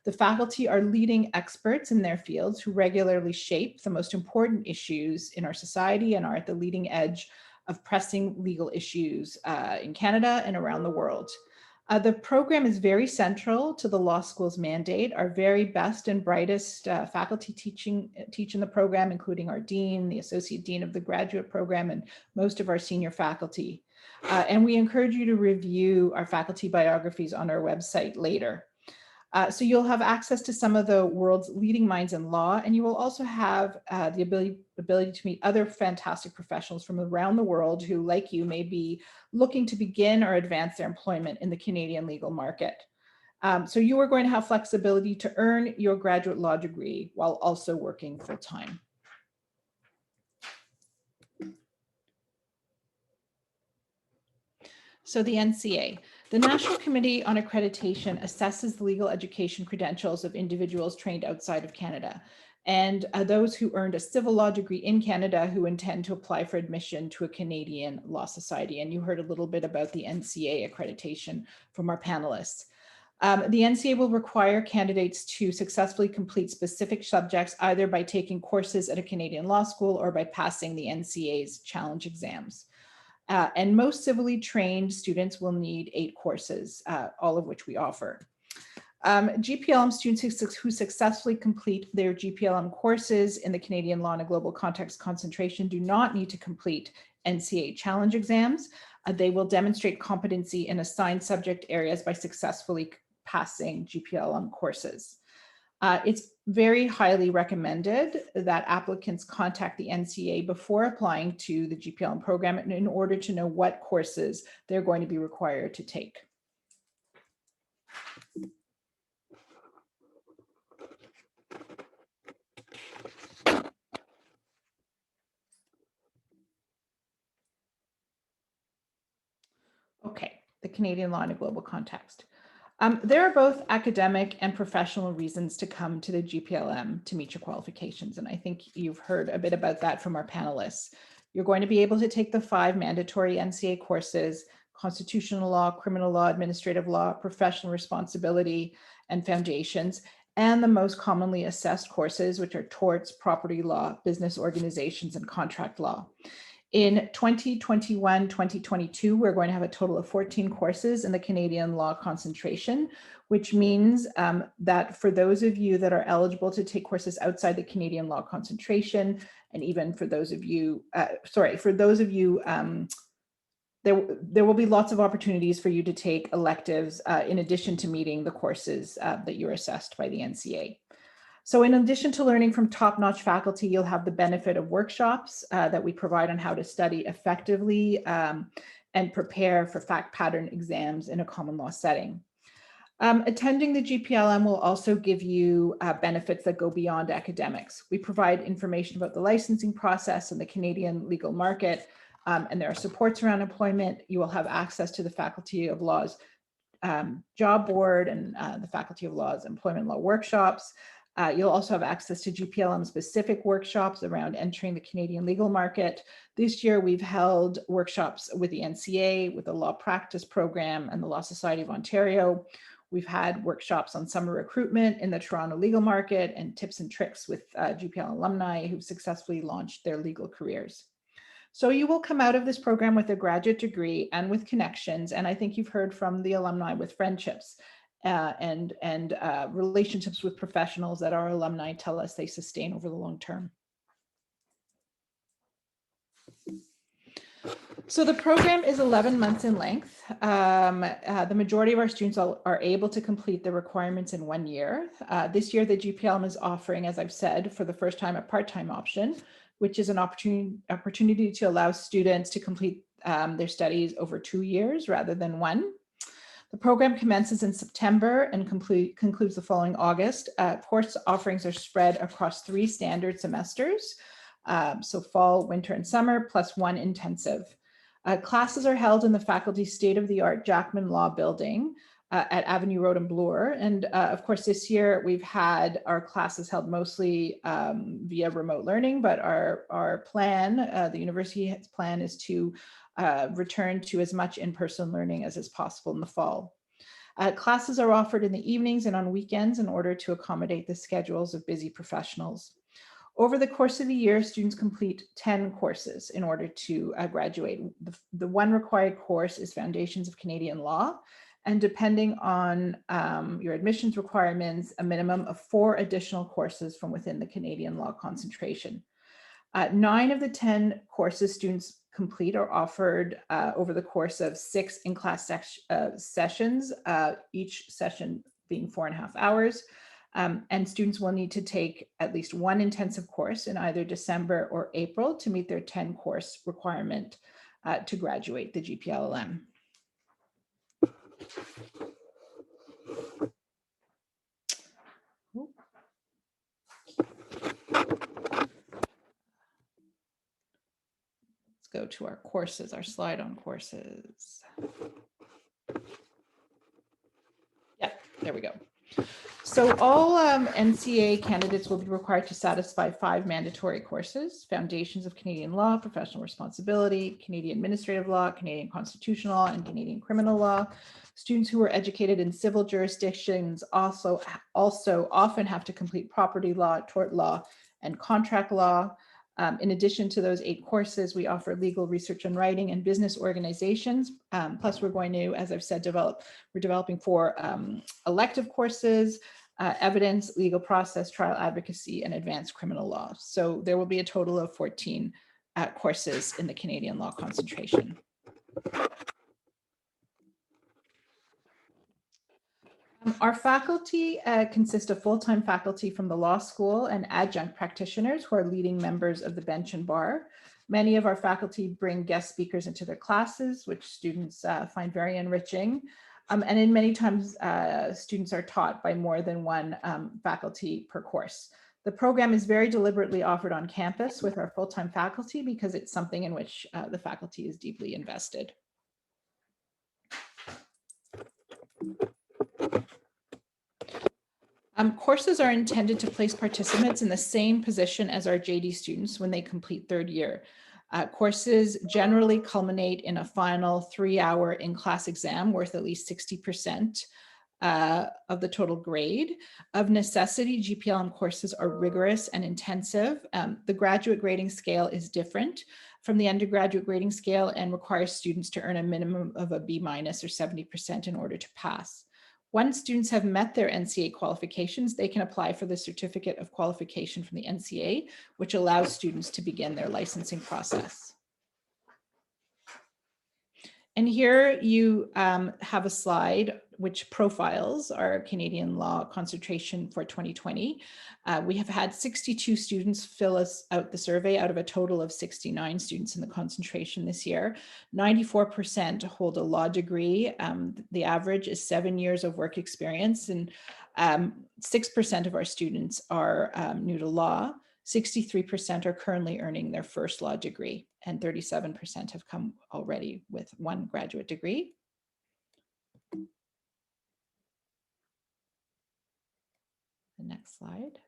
The faculty are leading experts in their fields who regularly shape the most important issues in our society and are at the leading edge of pressing legal issues in Canada and around the world. The program is very central to the law school's mandate. Our very best and brightest faculty teach in the program, including our dean, the associate dean of the graduate program, and most of our senior faculty. And we encourage you to review our faculty biographies on our website later. So you'll have access to some of the world's leading minds in law, and you will also have the ability to meet other fantastic professionals from around the world who, like you, may be looking to begin or advance their employment in the Canadian legal market. So you are going to have flexibility to earn your graduate law degree while also working full-time. So the NCA, the National Committee on Accreditation, assesses the legal education credentials of individuals trained outside of Canada and those who earned a civil law degree in Canada who intend to apply for admission to a Canadian law society. And you heard a little bit about the NCA accreditation from our panelists. The NCA will require candidates to successfully complete specific subjects either by taking courses at a Canadian law school or by passing the NCA's challenge exams. And most civilly trained students will need 8 courses, all of which we offer. GPLM students who successfully complete their GPLM courses in the Canadian Law in a Global Context concentration do not need to complete NCA challenge exams. They will demonstrate competency in assigned subject areas by successfully passing GPLM courses. It's very highly recommended that applicants contact the NCA before applying to the GPLM program in order to know what courses they're going to be required to take. Okay, the Canadian law in a global context. There are both academic and professional reasons to come to the GPLM to meet your qualifications. And I think you've heard a bit about that from our panelists. You're going to be able to take the 5 mandatory NCA courses: constitutional law, criminal law, administrative law, professional responsibility, and foundations, and the most commonly assessed courses, which are torts, property law, business organizations, and contract law. In 2021-2022, we're going to have a total of 14 courses in the Canadian law concentration, which means that for those of you that are eligible to take courses outside the Canadian law concentration, and even for those of you, there will be lots of opportunities for you to take electives in addition to meeting the courses that you're assessed by the NCA. So in addition to learning from top-notch faculty, you'll have the benefit of workshops that we provide on how to study effectively and prepare for fact pattern exams in a common law setting. Attending the GPLM will also give you benefits that go beyond academics. We provide information about the licensing process and the Canadian legal market, and there are supports around employment. You will have access to the Faculty of Law's job board and the Faculty of Law's employment law workshops. You'll also have access to GPLM specific workshops around entering the Canadian legal market. This year, we've held workshops with the NCA, with the Law Practice Program and the Law Society of Ontario. We've had workshops on summer recruitment in the Toronto legal market and tips and tricks with GPLLM alumni who've successfully launched their legal careers. So you will come out of this program with a graduate degree and with connections. And I think you've heard from the alumni with friendships and relationships with professionals that our alumni tell us they sustain over the long term. So the program is 11 months in length. The majority of our students are able to complete the requirements in 1 year. This year, the GPLM is offering, as I've said, for the first time, a part-time option, which is an opportunity to allow students to complete their studies over 2 years rather than 1. The program commences in September and concludes the following August. Course offerings are spread across 3 standard semesters, so fall, winter, and summer, plus 1 intensive. Classes are held in the faculty's state-of-the-art Jackman Law Building at Avenue Road in Bloor. And of course, this year we've had our classes held mostly via remote learning, but our plan, the university's plan, is to return to as much in-person learning as is possible in the fall. Classes are offered in the evenings and on weekends in order to accommodate the schedules of busy professionals. Over the course of the year, students complete 10 courses in order to graduate. The one required course is Foundations of Canadian Law, and depending on your admissions requirements, a minimum of 4 additional courses from within the Canadian law concentration. 9 of the 10 courses students complete are offered over the course of 6 in-class sessions, each session being 4.5 hours. And students will need to take at least 1 intensive course in either December or April to meet their 10 course requirement to graduate the GPLLM. Let's go to our courses, our slide on courses. Yeah, there we go. So all NCA candidates will be required to satisfy 5 mandatory courses: Foundations of Canadian Law, Professional Responsibility, Canadian Administrative Law, Canadian Constitutional Law, and Canadian Criminal Law. Students who are educated in civil jurisdictions also often have to complete property law, tort law, and contract law. In addition to those 8 courses, we offer legal research and writing and business organizations. Plus, we're going to, as I've said, we're developing 4 elective courses: evidence, legal process, trial advocacy, and advanced criminal law. So there will be a total of 14 courses in the Canadian law concentration. Our faculty consist of full-time faculty from the law school and adjunct practitioners who are leading members of the bench and bar. Many of our faculty bring guest speakers into their classes, which students find very enriching. And in many times, students are taught by more than 1 faculty per course. The program is very deliberately offered on campus with our full-time faculty because it's something in which the faculty is deeply invested. Courses are intended to place participants in the same position as our JD students when they complete 3rd year. Courses generally culminate in a final 3-hour in-class exam worth at least 60% of the total grade. Of necessity, GPLM courses are rigorous and intensive. The graduate grading scale is different from the undergraduate grading scale and requires students to earn a minimum of a B- or 70% in order to pass. Once students have met their NCA qualifications, they can apply for the Certificate of Qualification from the NCA, which allows students to begin their licensing process. And here you have a slide which profiles our Canadian law concentration for 2020. We have had 62 students fill out the survey out of a total of 69 students in the concentration this year. 94% hold a law degree. The average is 7 years of work experience, and 6% of our students are new to law. 63% are currently earning their first law degree, and 37% have come already with 1 graduate degree. The next slide.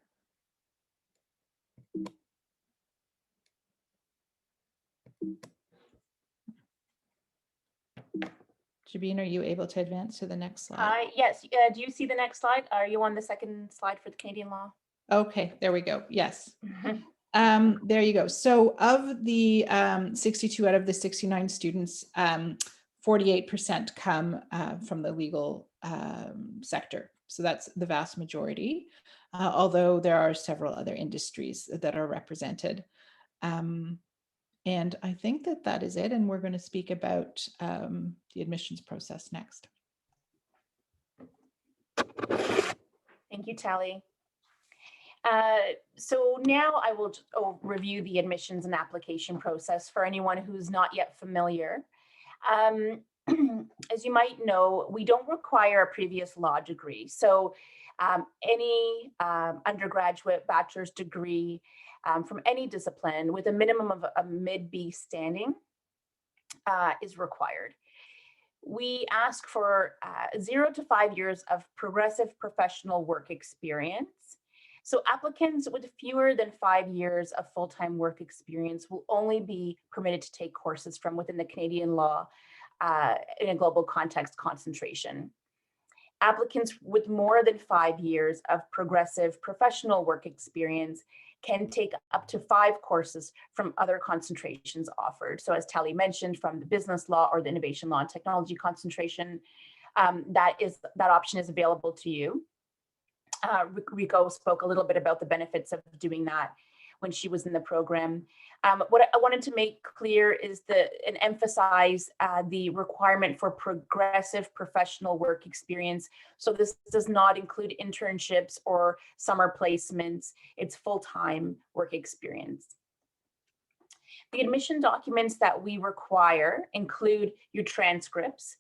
Jabine, are you able to advance to the next slide? Yes, do you see the next slide? Are you on the second slide for the Canadian law? Okay, there we go. Yes. There you go. So of the 62 out of the 69 students, 48% come from the legal sector. So that's the vast majority, although there are several other industries that are represented. And I think that that is it. And we're going to speak about the admissions process next. Thank you, Tally. So now I will review the admissions and application process for anyone who's not yet familiar. As you might know, we don't require a previous law degree. So any undergraduate bachelor's degree from any discipline with a minimum of a mid-B standing is required. We ask for 0 to 5 years of progressive professional work experience. So applicants with fewer than 5 years of full-time work experience will only be permitted to take courses from within the Canadian law in a global context concentration. Applicants with more than 5 years of progressive professional work experience can take up to 5 courses from other concentrations offered. So as Tally mentioned, from the business law or the innovation law and technology concentration, that option is available to you. Rico spoke a little bit about the benefits of doing that when she was in the program. What I wanted to make clear is and emphasize the requirement for progressive professional work experience. So this does not include internships or summer placements. It's full-time work experience. The admission documents that we require include your transcripts.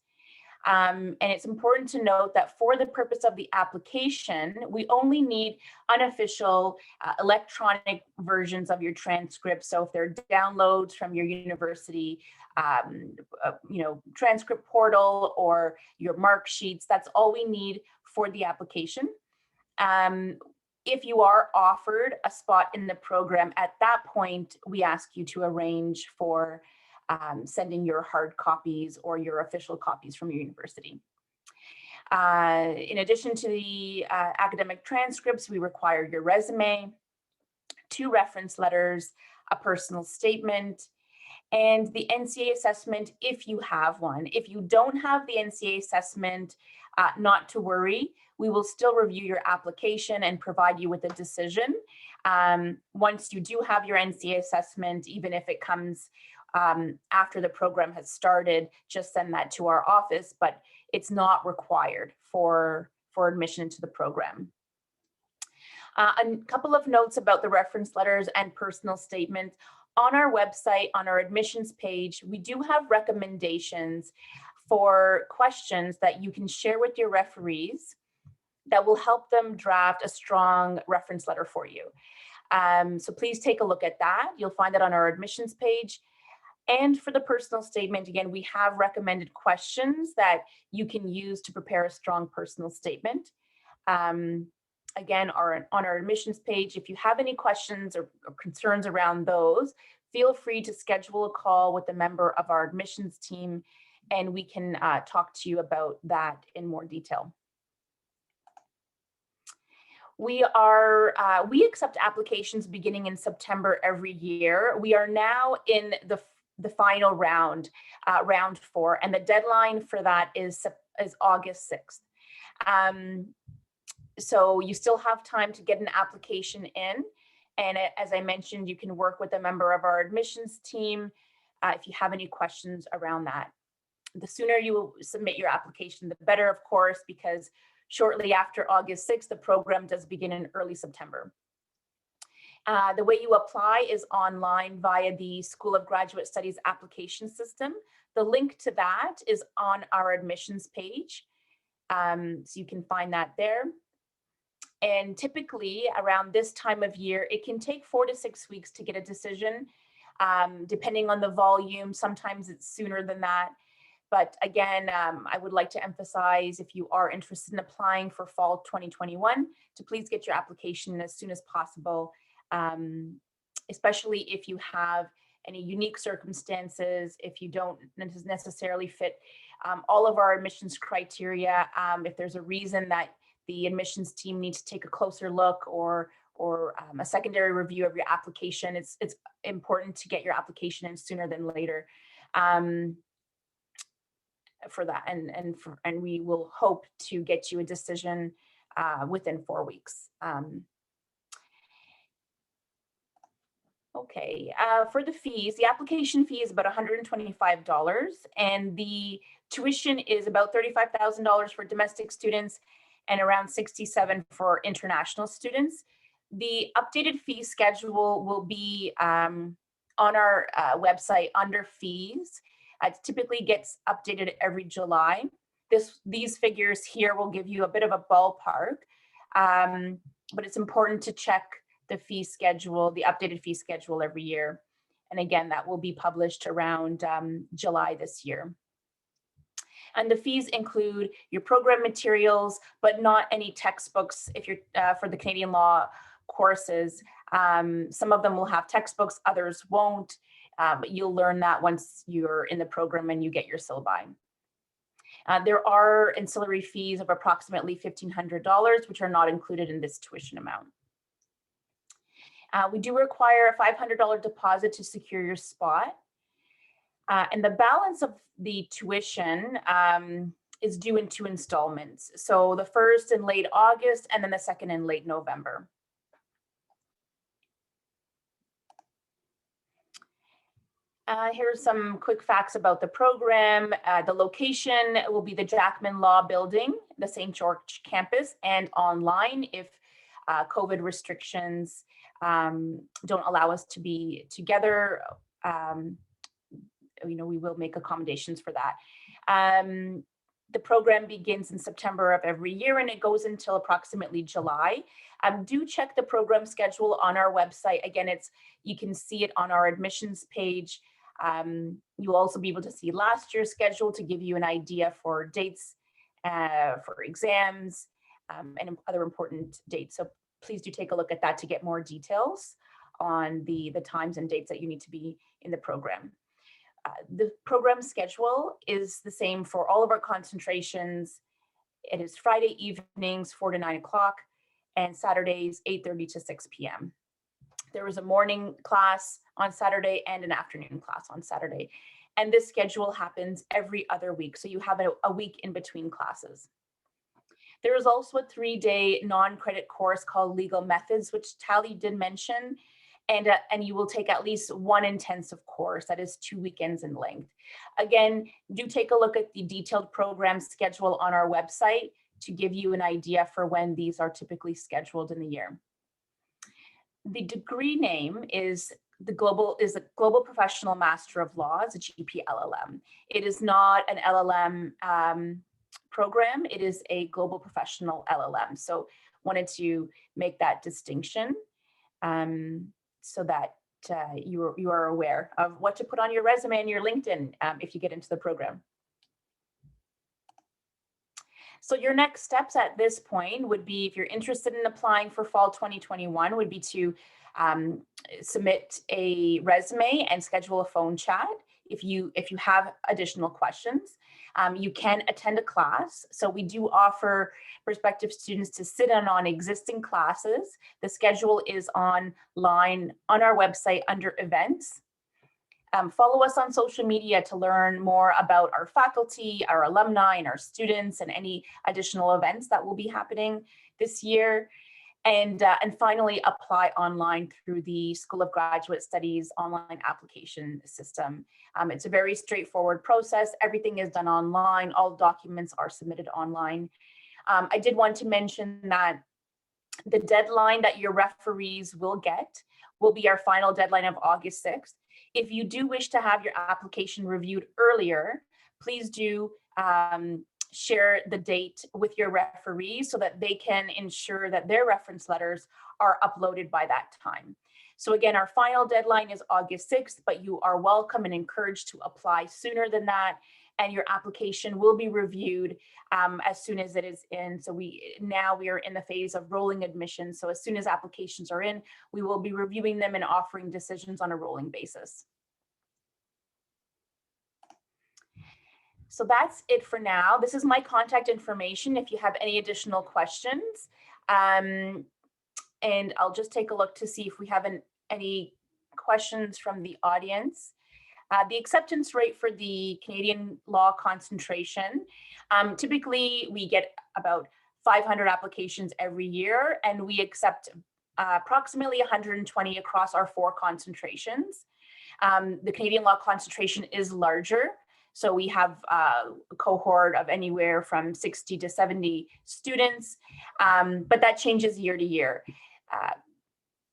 And it's important to note that for the purpose of the application, we only need unofficial electronic versions of your transcripts. So if they're downloads from your university, transcript portal or your mark sheets, that's all we need for the application. If you are offered a spot in the program, at that point, we ask you to arrange for sending your hard copies or your official copies from your university. In addition to the academic transcripts, we require your resume, 2 reference letters, a personal statement, and the NCA assessment if you have one. If you don't have the NCA assessment, not to worry, we will still review your application and provide you with a decision. Once you do have your NCA assessment, even if it comes after the program has started, just send that to our office, but it's not required for admission into the program. A couple of notes about the reference letters and personal statements. On our website, on our admissions page, we do have recommendations for questions that you can share with your referees that will help them draft a strong reference letter for you. So please take a look at that. You'll find that on our admissions page. And for the personal statement, again, we have recommended questions that you can use to prepare a strong personal statement. Again, on our admissions page, if you have any questions or concerns around those, feel free to schedule a call with a member of our admissions team, and we can talk to you about that in more detail. We accept applications beginning in September every year. We are now in the final round, round 4, and the deadline for that is August 6th. So you still have time to get an application in. And as I mentioned, you can work with a member of our admissions team if you have any questions around that. The sooner you submit your application, the better, of course, because shortly after August 6th, the program does begin in early September. The way you apply is online via the School of Graduate Studies application system. The link to that is on our admissions page. So you can find that there. And typically around this time of year, it can take 4 to 6 weeks to get a decision, depending on the volume. Sometimes it's sooner than that. But again, I would like to emphasize, if you are interested in applying for fall 2021, to please get your application as soon as possible, especially if you have any unique circumstances, if you don't necessarily fit all of our admissions criteria, if there's a reason that the admissions team needs to take a closer look or a secondary review of your application, it's important to get your application in sooner than later for that. And we will hope to get you a decision within 4 weeks. Okay, for the fees, the application fee is about $125, and the tuition is about $35,000 for domestic students and around $67,000 for international students. The updated fee schedule will be on our website under fees. It typically gets updated every July. These figures here will give you a bit of a ballpark, but it's important to check the fee schedule, the updated fee schedule every year. And again, that will be published around July this year. And the fees include your program materials, but not any textbooks if you're for the Canadian law courses. Some of them will have textbooks, others won't, but you'll learn that once you're in the program and you get your syllabi. There are ancillary fees of approximately $1,500, which are not included in this tuition amount. We do require a $500 deposit to secure your spot. And the balance of the tuition is due in 2 installments. So the first in late August and then the second in late November. Here's some quick facts about the program. The location will be the Jackman Law Building, the St. George campus, and online if COVID restrictions don't allow us to be together. We will make accommodations for that. The program begins in September of every year and it goes until approximately July. Do check the program schedule on our website. Again, you can see it on our admissions page. You'll also be able to see last year's schedule to give you an idea for dates for exams and other important dates. So please do take a look at that to get more details on the times and dates that you need to be in the program. The program schedule is the same for all of our concentrations. It is Friday evenings, 4 to 9 o'clock, and Saturdays, 8:30 to 6 p.m. There is a morning class on Saturday and an afternoon class on Saturday. And this schedule happens every other week. So you have a week in between classes. There is also a 3-day non-credit course called Legal Methods, which Tally did mention. And you will take at least 1 intensive course that is 2 weekends in length. Again, do take a look at the detailed program schedule on our website to give you an idea for when these are typically scheduled in the year. The degree name is a Global Professional Master of Laws, a GPLLM. It is not an LLM program. It is a Global Professional LLM. So wanted to make that distinction so that you are aware of what to put on your resume and your LinkedIn if you get into the program. So your next steps at this point would be, if you're interested in applying for fall 2021, would be to submit a resume and schedule a phone chat. If you have additional questions, you can attend a class. So we do offer prospective students to sit in on existing classes. The schedule is online on our website under events. Follow us on social media to learn more about our faculty, our alumni, and our students, and any additional events that will be happening this year. And finally, apply online through the School of Graduate Studies online application system. It's a very straightforward process. Everything is done online. All documents are submitted online. I did want to mention that the deadline that your referees will get will be our final deadline of August 6th. If you do wish to have your application reviewed earlier, please do share the date with your referees so that they can ensure that their reference letters are uploaded by that time. So again, our final deadline is August 6th, but you are welcome and encouraged to apply sooner than that. And your application will be reviewed as soon as it is in. So we are in the phase of rolling admissions. So as soon as applications are in, we will be reviewing them and offering decisions on a rolling basis. So that's it for now. This is my contact information if you have any additional questions. And I'll just take a look to see if we have any questions from the audience. The acceptance rate for the Canadian law concentration, typically we get about 500 applications every year, and we accept approximately 120 across our 4 concentrations. The Canadian law concentration is larger, so we have a cohort of anywhere from 60 to 70 students, but that changes year to year.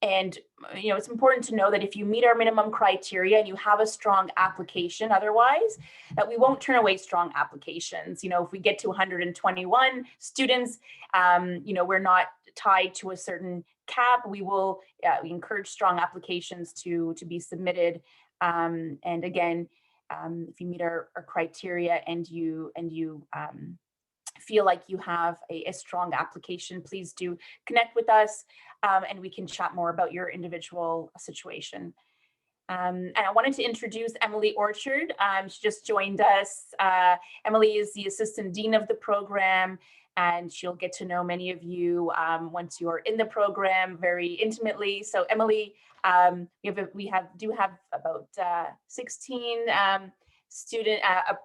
And it's important to know that if you meet our minimum criteria and you have a strong application otherwise, that we won't turn away strong applications. If we get to 121 students, we're not tied to a certain cap. We encourage strong applications to be submitted. And again, if you meet our criteria and you feel like you have a strong application, please do connect with us and we can chat more about your individual situation. And I wanted to introduce Emily Orchard. She just joined us. Emily is the Assistant Dean of the program, and she'll get to know many of you once you're in the program very intimately. So Emily, we do have about 16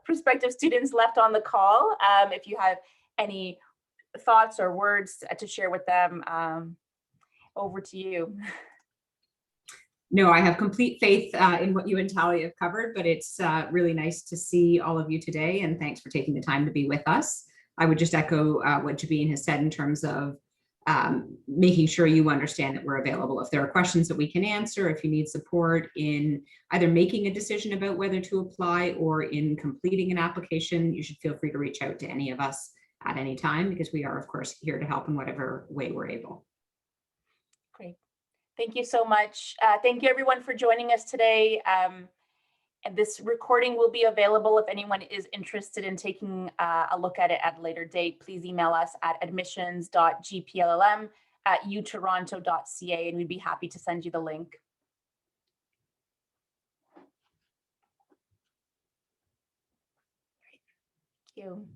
prospective students left on the call. If you have any thoughts or words to share with them, over to you. No, I have complete faith in what you and Talia have covered, but it's really nice to see all of you today, and thanks for taking the time to be with us. I would just echo what Jabeen has said in terms of making sure you understand that we're available. If there are questions that we can answer, if you need support in either making a decision about whether to apply or in completing an application, you should feel free to reach out to any of us at any time, because we are, of course, here to help in whatever way we're able. Great. Thank you so much. Thank you everyone for joining us today. And this recording will be available if anyone is interested in taking a look at it at a later date. Please email us at admissions.gpllm@utoronto.ca and we'd be happy to send you the link. Thank you.